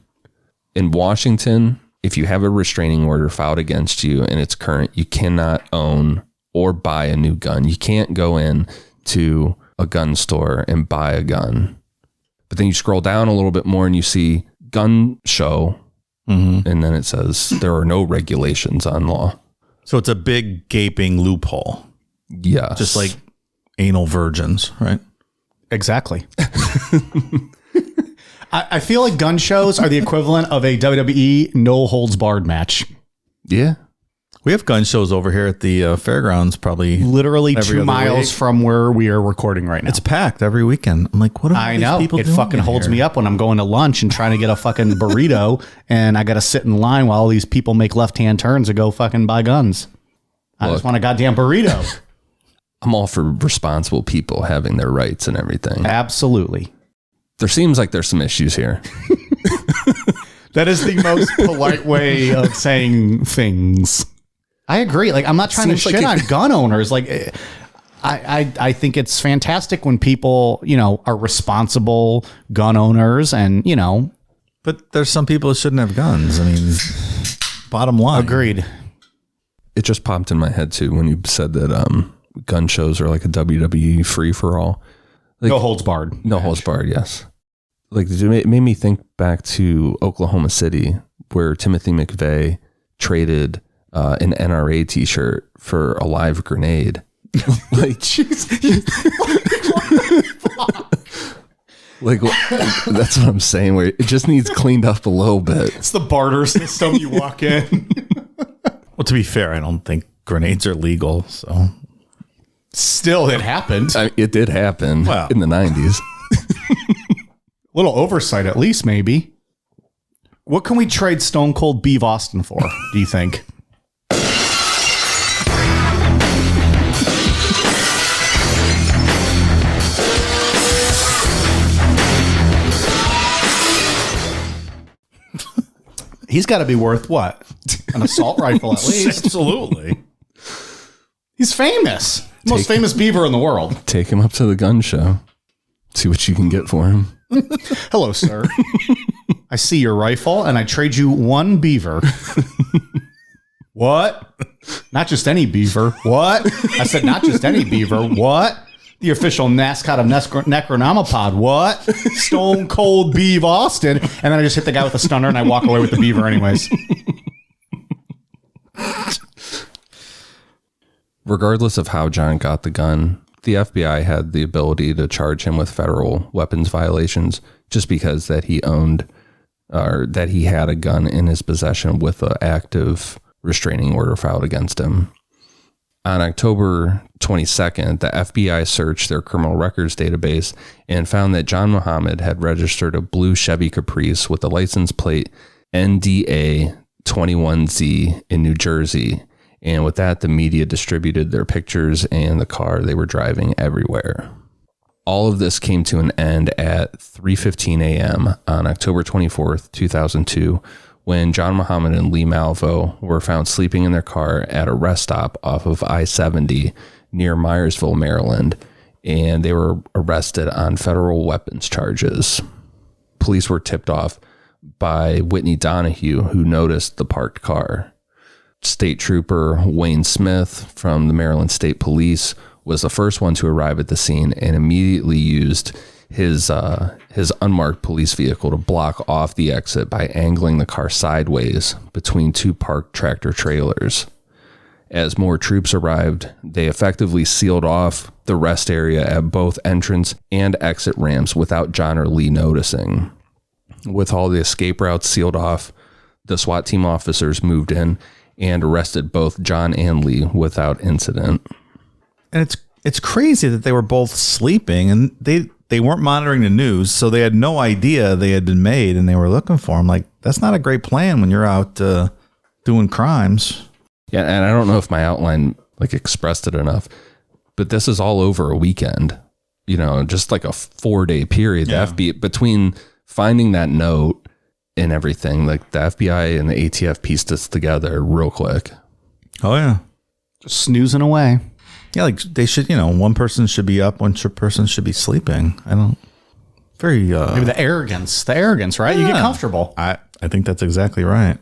In Washington, if you have a restraining order filed against you and it's current, you cannot own or buy a new gun. You can't go in to a gun store and buy a gun. But then you scroll down a little bit more and you see gun show. Mm-hmm. And then it says there are no regulations on law. So it's a big gaping loophole. Yes. Just like anal virgins, right? Exactly. I feel like gun shows are the equivalent of a WWE no holds barred match. Yeah. We have gun shows over here at the fairgrounds, probably literally every 2 miles week. From where we are recording right now. It's packed every weekend. I'm like, what are these people doing? It fucking holds me up when I'm going to lunch and trying to get a fucking burrito and I got to sit in line while all these people make left-hand turns to go fucking buy guns. I just want a goddamn burrito. I'm all for responsible people having their rights and everything. Absolutely. There seems like there's some issues here. That is the most polite way of saying things. I agree. Like, I'm not trying to shit on gun owners. Like, I think it's fantastic when people, are responsible gun owners and, But there's some people that shouldn't have guns. I mean, bottom line. Agreed. It just popped in my head, too, when you said that gun shows are like a WWE free-for-all. Like, no holds barred. No holds barred, yes. Like, it made me think back to Oklahoma City, where Timothy McVeigh traded an NRA t-shirt for a live grenade. Like, Like, that's what I'm saying, where it just needs cleaned up a little bit. It's the barter system. You walk in. Well, to be fair, I don't think grenades are legal, so. Still, it happened. It did happen in the 90s. Little oversight, at least, maybe. What can we trade Stone Cold Beef Austin for, do you think? He's got to be worth what? An assault rifle, at least. Absolutely. He's famous. Most famous beaver in the world. Take him up to the gun show. See what you can get for him. Hello, sir. I see your rifle, and I trade you one beaver. What? Not just any beaver. What? I said not just any beaver. What? The official mascot of Necronomipod. What? Stone Cold Beef Austin. And then I just hit the guy with a stunner, and I walk away with the beaver anyways. Regardless of how John got the gun, the FBI had the ability to charge him with federal weapons violations just because that he owned or that he had a gun in his possession with an active restraining order filed against him. On October 22nd, the FBI searched their criminal records database and found that John Muhammad had registered a blue Chevy Caprice with the license plate NDA 21Z in New Jersey. And with that, the media distributed their pictures and the car they were driving everywhere. All of this came to an end at 3:15 a.m. on October 24th, 2002, when John Muhammad and Lee Malvo were found sleeping in their car at a rest stop off of I-70 near Myersville, Maryland, and they were arrested on federal weapons charges. Police were tipped off by Whitney Donahue, who noticed the parked car. State Trooper Wayne Smith from the Maryland State Police was the first one to arrive at the scene and immediately used his unmarked police vehicle to block off the exit by angling the car sideways between two parked tractor trailers. As more troops arrived, they effectively sealed off the rest area at both entrance and exit ramps without John or Lee noticing. With all the escape routes sealed off, the SWAT team officers moved in and arrested both John and Lee without incident. And it's crazy that they were both sleeping and they weren't monitoring the news, so they had no idea they had been made and they were looking for them. Like, that's not a great plan when you're out doing crimes. Yeah, and I don't know if my outline expressed it enough, but this is all over a weekend. You know, just like a 4-day period. Yeah. The FBI, between finding that note and everything, like the FBI and the ATF pieced this together real quick. Oh yeah, just snoozing away. Yeah, like they should. You know, one person should be up, one person should be sleeping. I don't. Very maybe the arrogance, right? Yeah. You get comfortable. I think that's exactly right.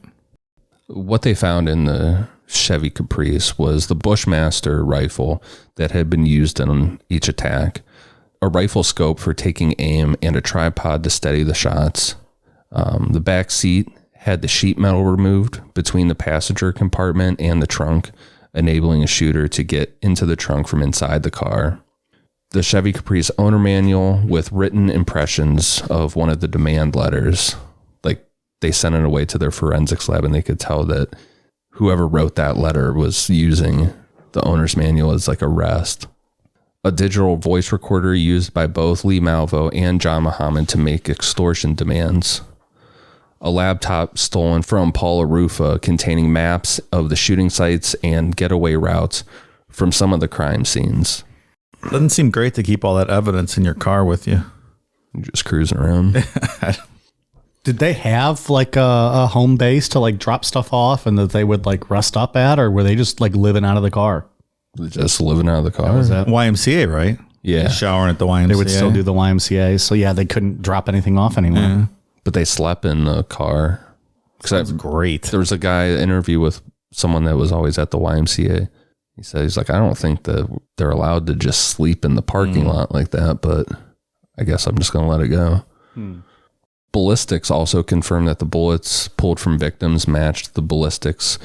What they found in the Chevy Caprice was the Bushmaster rifle that had been used in each attack, a rifle scope for taking aim, and a tripod to steady the shots. The back seat had the sheet metal removed between the passenger compartment and the trunk, enabling a shooter to get into the trunk from inside the car. The Chevy Caprice owner manual with written impressions of one of the demand letters. Like, they sent it away to their forensics lab and they could tell that whoever wrote that letter was using the owner's manual as like a rest. A digital voice recorder used by both Lee Malvo and John Muhammad to make extortion demands. A laptop stolen from Paula Rufa containing maps of the shooting sites and getaway routes from some of the crime scenes. Doesn't seem great to keep all that evidence in your car with you. You're just cruising around. Did they have like a home base to like drop stuff off and that they would like rest up at, or were they just like living out of the car? Just living out of the car. That was that YMCA, right? Yeah. Showering at the YMCA. They would still do the YMCA. So yeah, they couldn't drop anything off anymore. Yeah. But they slept in the car. That's great. There was a guy interview with someone that was always at the YMCA. He said, he's like, I don't think that they're allowed to just sleep in the parking lot like that, but I guess I'm just going to let it go. Ballistics also confirmed that the bullets pulled from victims matched the ballistics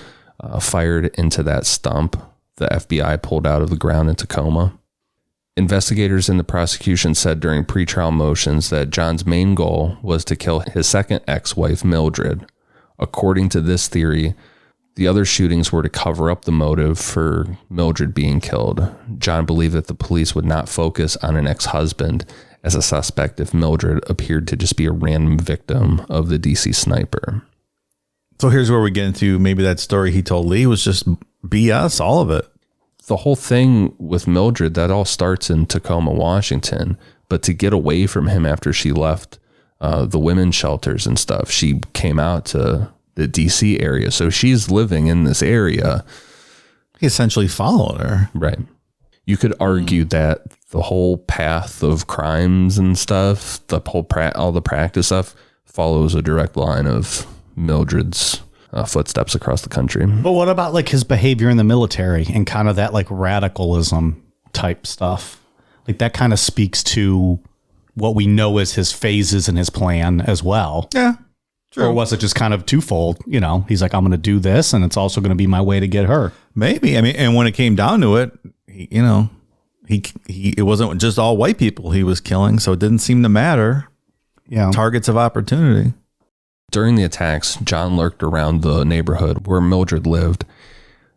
fired into that stump the FBI pulled out of the ground in Tacoma. Investigators in the prosecution said during pretrial motions that John's main goal was to kill his second ex-wife, Mildred. According to this theory, the other shootings were to cover up the motive for Mildred being killed. John believed that the police would not focus on an ex-husband as a suspect if Mildred appeared to just be a random victim of the DC sniper. So here's where we get into maybe that story he told Lee was just BS, all of it. The whole thing with Mildred, that all starts in Tacoma, Washington. But to get away from him after she left the women's shelters and stuff, she came out to the DC area. So she's living in this area. He essentially followed her. Right. You could argue that the whole path of crimes and stuff, the whole all the practice stuff follows a direct line of Mildred's footsteps across the country. But what about like his behavior in the military and kind of that like radicalism type stuff? Like that kind of speaks to what we know as his phases in his plan as well. Yeah. True. Or was it just kind of twofold? You know, he's like, I'm going to do this and it's also going to be my way to get her. Maybe. I mean, and when it came down to it, it wasn't just all white people he was killing, so it didn't seem to matter. Yeah. Targets of opportunity. During the attacks, John lurked around the neighborhood where Mildred lived.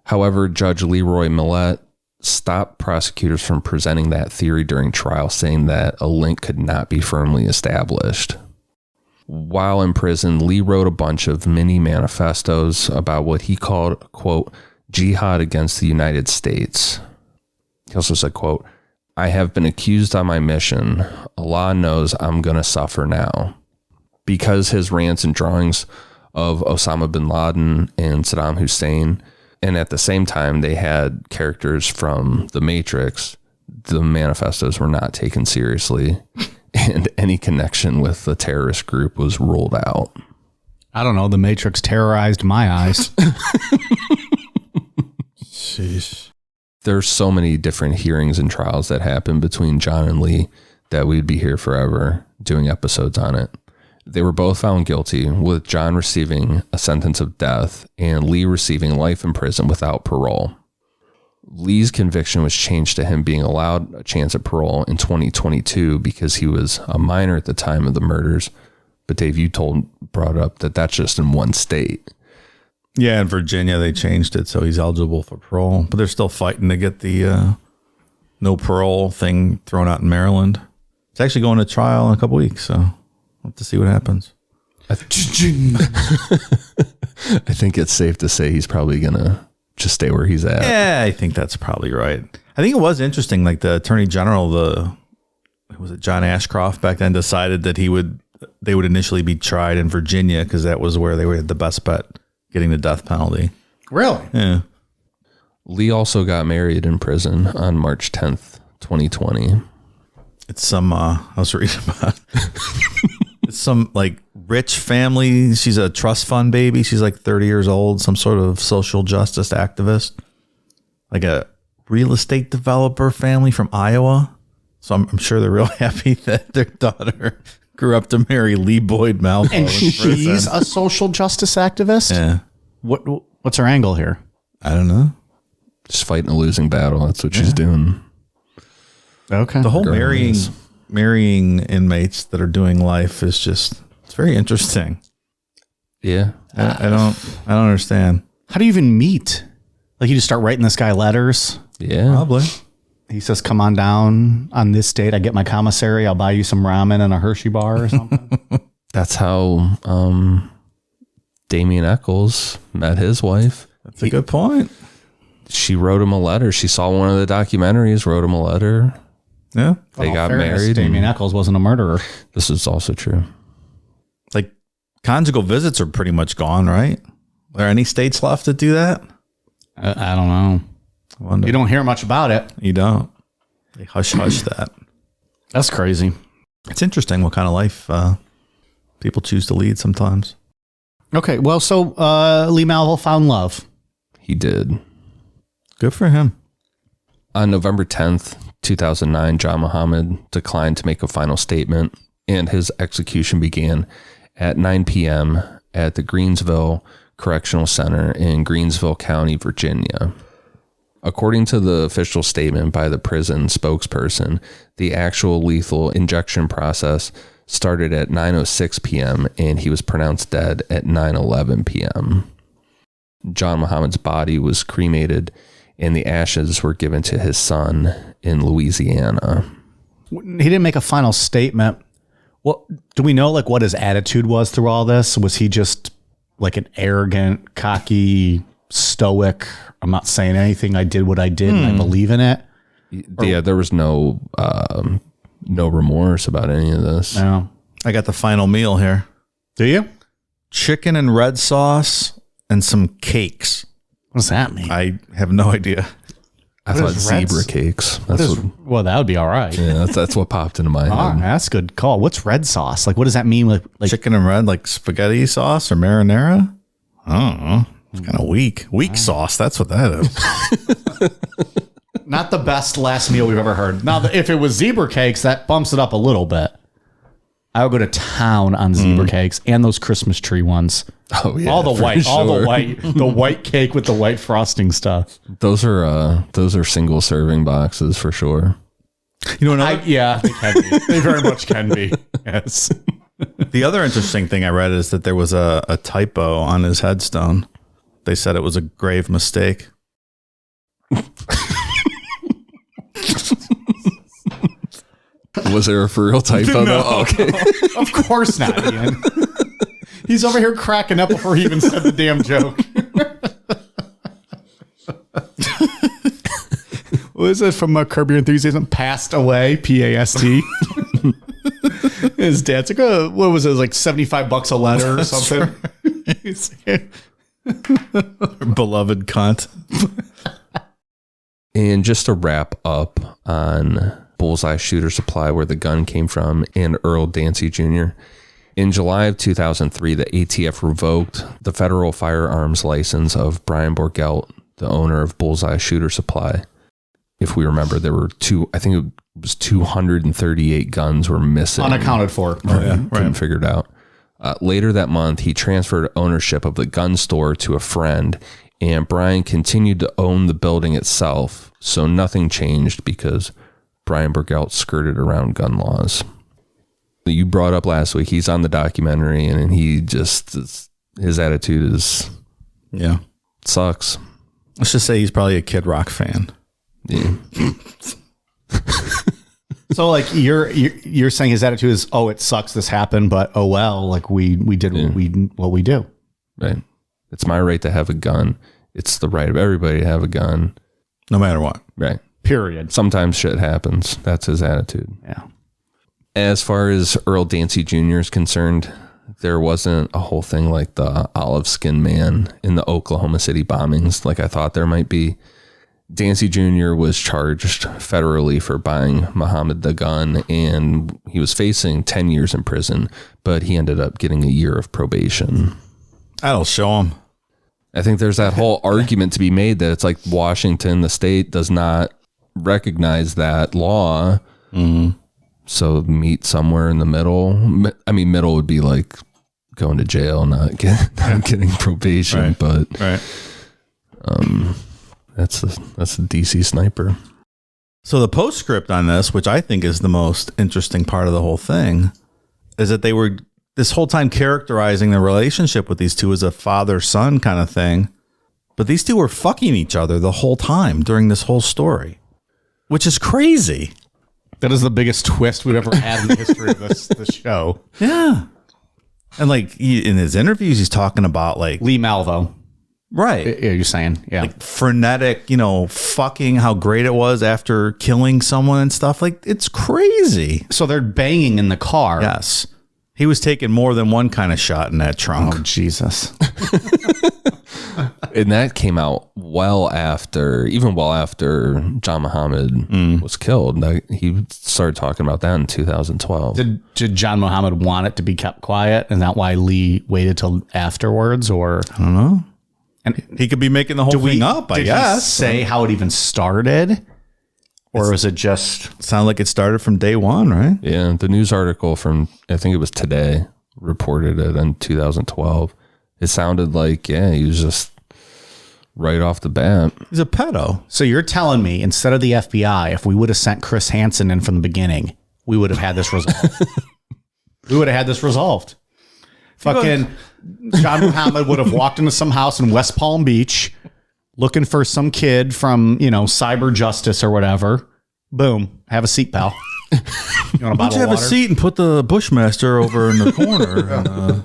However, Judge Leroy Millett stopped prosecutors from presenting that theory during trial, saying that a link could not be firmly established. While in prison, Lee wrote a bunch of mini manifestos about what he called, quote, jihad against the United States. He also said, quote, I have been accused on my mission. Allah knows I'm going to suffer now. Because his rants and drawings of Osama bin Laden and Saddam Hussein, and at the same time they had characters from The Matrix, the manifestos were not taken seriously, and any connection with the terrorist group was ruled out. I don't know. The Matrix terrorized my eyes. Sheesh. There's so many different hearings and trials that happened between John and Lee that we'd be here forever doing episodes on it. They were both found guilty, with John receiving a sentence of death and Lee receiving life in prison without parole. Lee's conviction was changed to him being allowed a chance at parole in 2022 because he was a minor at the time of the murders. But Dave, you brought up that that's just in one state. Yeah, in Virginia, they changed it so he's eligible for parole. But they're still fighting to get the no parole thing thrown out in Maryland. It's actually going to trial in a couple weeks, so we'll have to see what happens. I think it's safe to say he's probably going to just stay where he's at. Yeah, I think that's probably right. I think it was interesting, like the Attorney General, was it John Ashcroft back then, decided that they would initially be tried in Virginia because that was where they had the best bet getting the death penalty. Really? Yeah. Lee also got married in prison on March 10th, 2020. It's some, I was reading about it's some like rich family. She's a trust fund baby. She's like 30 years old, some sort of social justice activist, like a real estate developer family from Iowa. So I'm sure they're real happy that their daughter grew up to marry Lee Boyd Malvo. And she's a social justice activist? Yeah. What's her angle here? I don't know. Just fighting a losing battle. That's what she's doing. Okay. The whole marrying inmates that are doing life is just, it's very interesting. Yeah. I don't understand. How do you even meet? Like you just start writing this guy letters? Yeah. Probably. He says, come on down on this date. I get my commissary. I'll buy you some ramen and a Hershey bar or something. That's how Damien Eccles met his wife. That's a good point. She wrote him a letter. She saw one of the documentaries, wrote him a letter. Yeah. They got married. Damien Eccles wasn't a murderer. This is also true. Like conjugal visits are pretty much gone, right? Are there any states left that do that? I don't know. I wonder. You don't hear much about it. You don't. They hush that. That's crazy. It's interesting what kind of life people choose to lead sometimes. Okay, well, so Lee Malvo found love. He did. Good for him. On November 10th, 2009, John Muhammad declined to make a final statement, and his execution began at 9 p.m. at the Greensville Correctional Center in Greensville County, Virginia. according to the official statement by the prison spokesperson, the actual lethal injection process started at 9:06 p.m. and he was pronounced dead at 9:11 p.m. John Muhammad's body was cremated and the ashes were given to his son in Louisiana. He didn't make a final statement. Well, do we know like what his attitude was through all this? Was he just like an arrogant, cocky, stoic, I'm not saying anything, I did what I did and I believe in it? Yeah, there was no remorse about any of this. No. I got the final meal here. Do you? Chicken and red sauce and some cakes. What does that mean? I have no idea. I thought zebra cakes. That's well, that would be all right. Yeah, that's what popped into my head. Oh, that's a good call. What's red sauce? Like, what does that mean? Like Chicken and red, like spaghetti sauce or marinara? I don't know. It's kind of weak. Weak sauce. That's what that is. not the best last meal we've ever heard. Now, if it was zebra cakes, that bumps it up a little bit. I would go to town on zebra cakes and those Christmas tree ones. Oh yeah, all the white cake with the white frosting stuff. Those are single serving boxes for sure. You know what? Yeah, they can be. They very much can be. Yes. The other interesting thing I read is that there was a typo on his headstone. They said it was a grave mistake. Was there a for real typo? No. Oh, okay. Of course not, Ian. He's over here cracking up before he even said the damn joke. What is it from Curb Your Enthusiasm? Passed away, P-A-S-T. His dad's like, oh, what was it, like $75 a letter or something? Beloved cunt. And just to wrap up on Bullseye Shooter Supply, where the gun came from, and Earl Dancy Jr., in July of 2003, the ATF revoked the federal firearms license of Brian Borgelt, the owner of Bullseye Shooter Supply. If we remember, there were 238 guns were missing. Unaccounted for. Couldn't figure it out. Later that month, he transferred ownership of the gun store to a friend, and Brian continued to own the building itself, so nothing changed because Brian Borgelt skirted around gun laws. You brought up last week, he's on the documentary, and he just, his attitude is, sucks. Let's just say he's probably a Kid Rock fan. Yeah. So like you're saying his attitude is, oh, it sucks this happened, but oh well, like we did what we do. Right. It's my right to have a gun. It's the right of everybody to have a gun. No matter what. Right. Period. Sometimes shit happens. That's his attitude. Yeah. As far as Earl Dancy Jr. is concerned, there wasn't a whole thing like the olive skin man in the Oklahoma City bombings like I thought there might be. Dancy Jr. was charged federally for buying Muhammad the gun, and he was facing 10 years in prison, but he ended up getting a year of probation. That'll show him. I think there's that whole argument to be made that it's like Washington, the state, does not recognize that law. Mm-hmm. So meet somewhere in the middle. I mean, middle would be like going to jail, not getting probation, right. But right. That's the DC sniper. So the postscript on this, which I think is the most interesting part of the whole thing, is that they were this whole time characterizing the relationship with these two as a father-son kind of thing. But these two were fucking each other the whole time during this whole story, which is crazy. That is the biggest twist we've ever had in the history of this show. Yeah. And like in his interviews, he's talking about like Lee Malvo. Right. Yeah, you're saying, yeah. Like frenetic, fucking how great it was after killing someone and stuff. Like, it's crazy. So they're banging in the car. Yes. He was taking more than one kind of shot in that trunk. Oh, Jesus. And that came out well after John Muhammad was killed. He started talking about that in 2012. Did John Muhammad want it to be kept quiet? And that why Lee waited till afterwards? Or I don't know. And he could be making the whole thing up, I guess. Say how it even started? Or was it just... Sound like it started from day one, right? Yeah, the news article from, I think it was Today, reported it in 2012. It sounded like, he was just right off the bat. He's a pedo. So you're telling me instead of the FBI, if we would have sent Chris Hansen in from the beginning, we would have had this resolved. We would have had this resolved. Fucking John Muhammad would have walked into some house in West Palm Beach looking for some kid from, cyber justice or whatever. Boom. Have a seat, pal. You want a bottle of have water? a seat and put the Bushmaster over in the corner. And,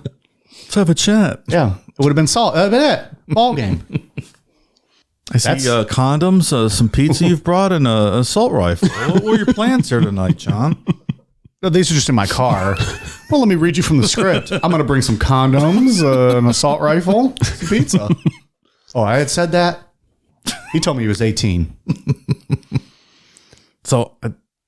let's have a chat. Yeah. It would have been it. Ball game. I see condoms, some pizza you've brought, and an assault rifle. What were your plans here tonight, John? No, these are just in my car. Well, let me read you from the script. I'm going to bring some condoms, an assault rifle, some pizza. Oh, I had said that? He told me he was 18. So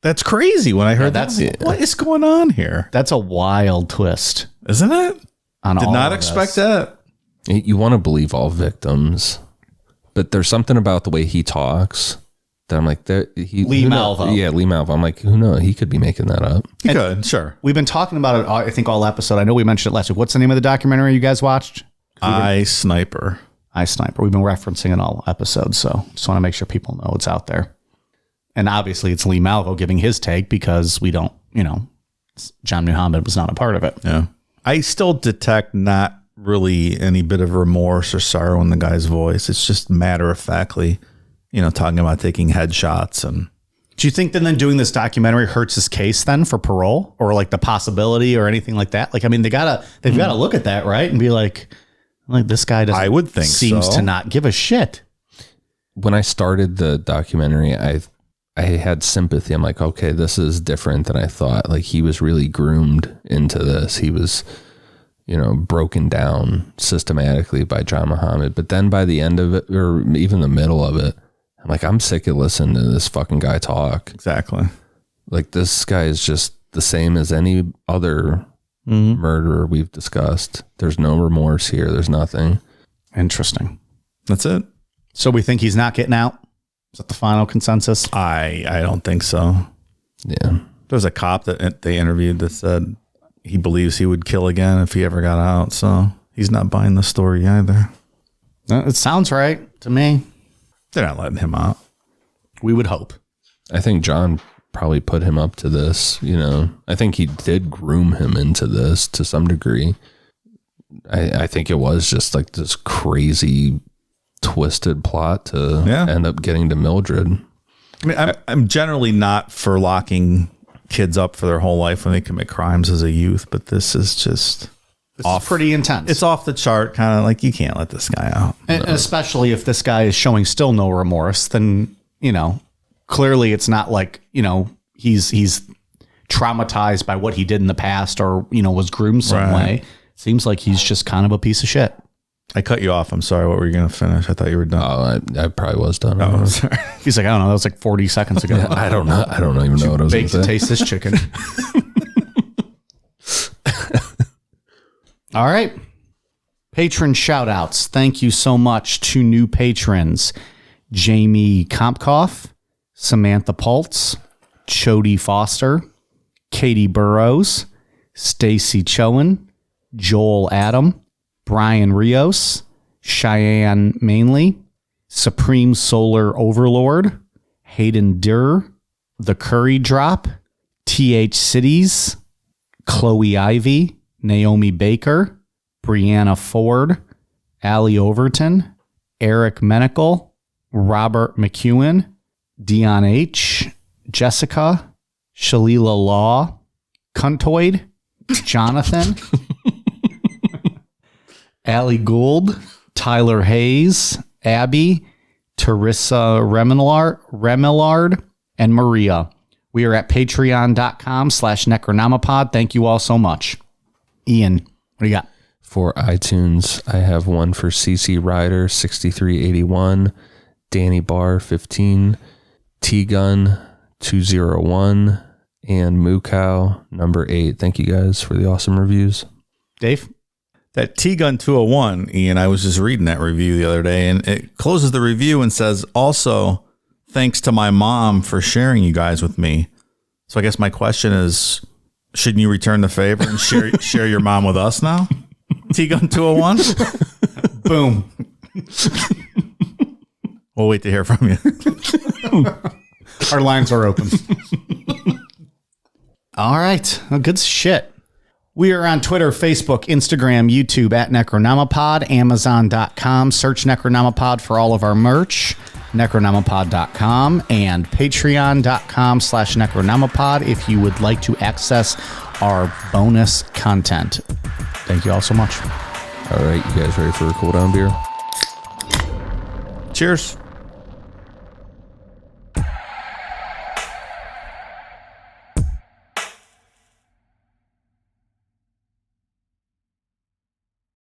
that's crazy when I heard that. What is going on here? That's a wild twist. Isn't it? Did not expect that. You want to believe all victims, but there's something about the way he talks that I'm like, Lee Malvo. Yeah, Lee Malvo. I'm like, who knows? He could be making that up. He could, sure. We've been talking about it, I think, all episode. I know we mentioned it last week. What's the name of the documentary you guys watched? I Sniper. We've been referencing it all episodes, so just want to make sure people know it's out there. And obviously, it's Lee Malvo giving his take because we don't, John Muhammad was not a part of it. Yeah. I still detect not really any bit of remorse or sorrow in the guy's voice. It's just matter of factly, talking about taking headshots. And do you think then doing this documentary hurts his case then for parole or like the possibility or anything like that? Like, I mean, they've got to look at that, right? And be like this guy doesn't. I would think seems to not give a shit. When I started the documentary, I had sympathy. I'm like, okay, this is different than I thought. Like he was really groomed into this. He was, broken down systematically by John Muhammad. But then by the end of it, or even the middle of it, I'm like, I'm sick of listening to this fucking guy talk. Exactly. Like this guy is just the same as any other murderer we've discussed. There's no remorse here. There's nothing. Interesting. That's it. So we think he's not getting out? Is that the final consensus? I don't think so. Yeah. There was a cop that they interviewed that said he believes he would kill again if he ever got out. So he's not buying the story either. It sounds right to me. They're not letting him out. We would hope. I think John probably put him up to this, I think he did groom him into this to some degree. I think it was just like this crazy twisted plot to end up getting to Mildred. I mean, I'm generally not for locking kids up for their whole life when they commit crimes as a youth, but this is just pretty intense. It's off the chart, kind of like you can't let this guy out. And especially if this guy is showing still no remorse, then, clearly it's not like, he's traumatized by what he did in the past or, was groomed some way. Seems like he's just kind of a piece of shit. I cut you off. I'm sorry. What were you going to finish? I thought you were done. Oh, I probably was done. Oh, sorry. He's like, I don't know. That was like 40 seconds ago. I don't know. I don't even know what I was going to taste this chicken. All right. Patron shout outs. Thank you so much to new patrons. Jamie Kompkoff, Samantha Pultz, Chody Foster, Katie Burrows, Stacy Chowan, Joel Adam, Brian Rios, Cheyenne Mainley, Supreme Solar Overlord, Hayden Durr, The Curry Drop, TH Cities, Chloe Ivy, Naomi Baker, Brianna Ford, Allie Overton, Eric Menical, Robert McEwen, Dion H., Jessica, Shalila Law, Cuntoid, Jonathan, Allie Gould, Tyler Hayes, Abby, Teresa Remillard, and Maria. We are at patreon.com/Necronomipod. Thank you all so much. Ian, what do you got? For iTunes, I have one for CC Ryder 6381, Danny Barr 15, T-Gun 201, and Moocow number 8. Thank you guys for the awesome reviews. Dave? That T-Gun 201, Ian, I was just reading that review the other day, and it closes the review and says, also, thanks to my mom for sharing you guys with me. So I guess my question is, shouldn't you return the favor and share your mom with us now? T-Gun 201? Boom. We'll wait to hear from you. Our lines are open. All right. Well, good shit. We are on Twitter, Facebook, Instagram, YouTube at Necronomipod, Amazon.com. Search Necronomipod for all of our merch, Necronomipod.com, and Patreon.com/Necronomipod if you would like to access our bonus content. Thank you all so much. All right, you guys ready for a cool down beer? Cheers.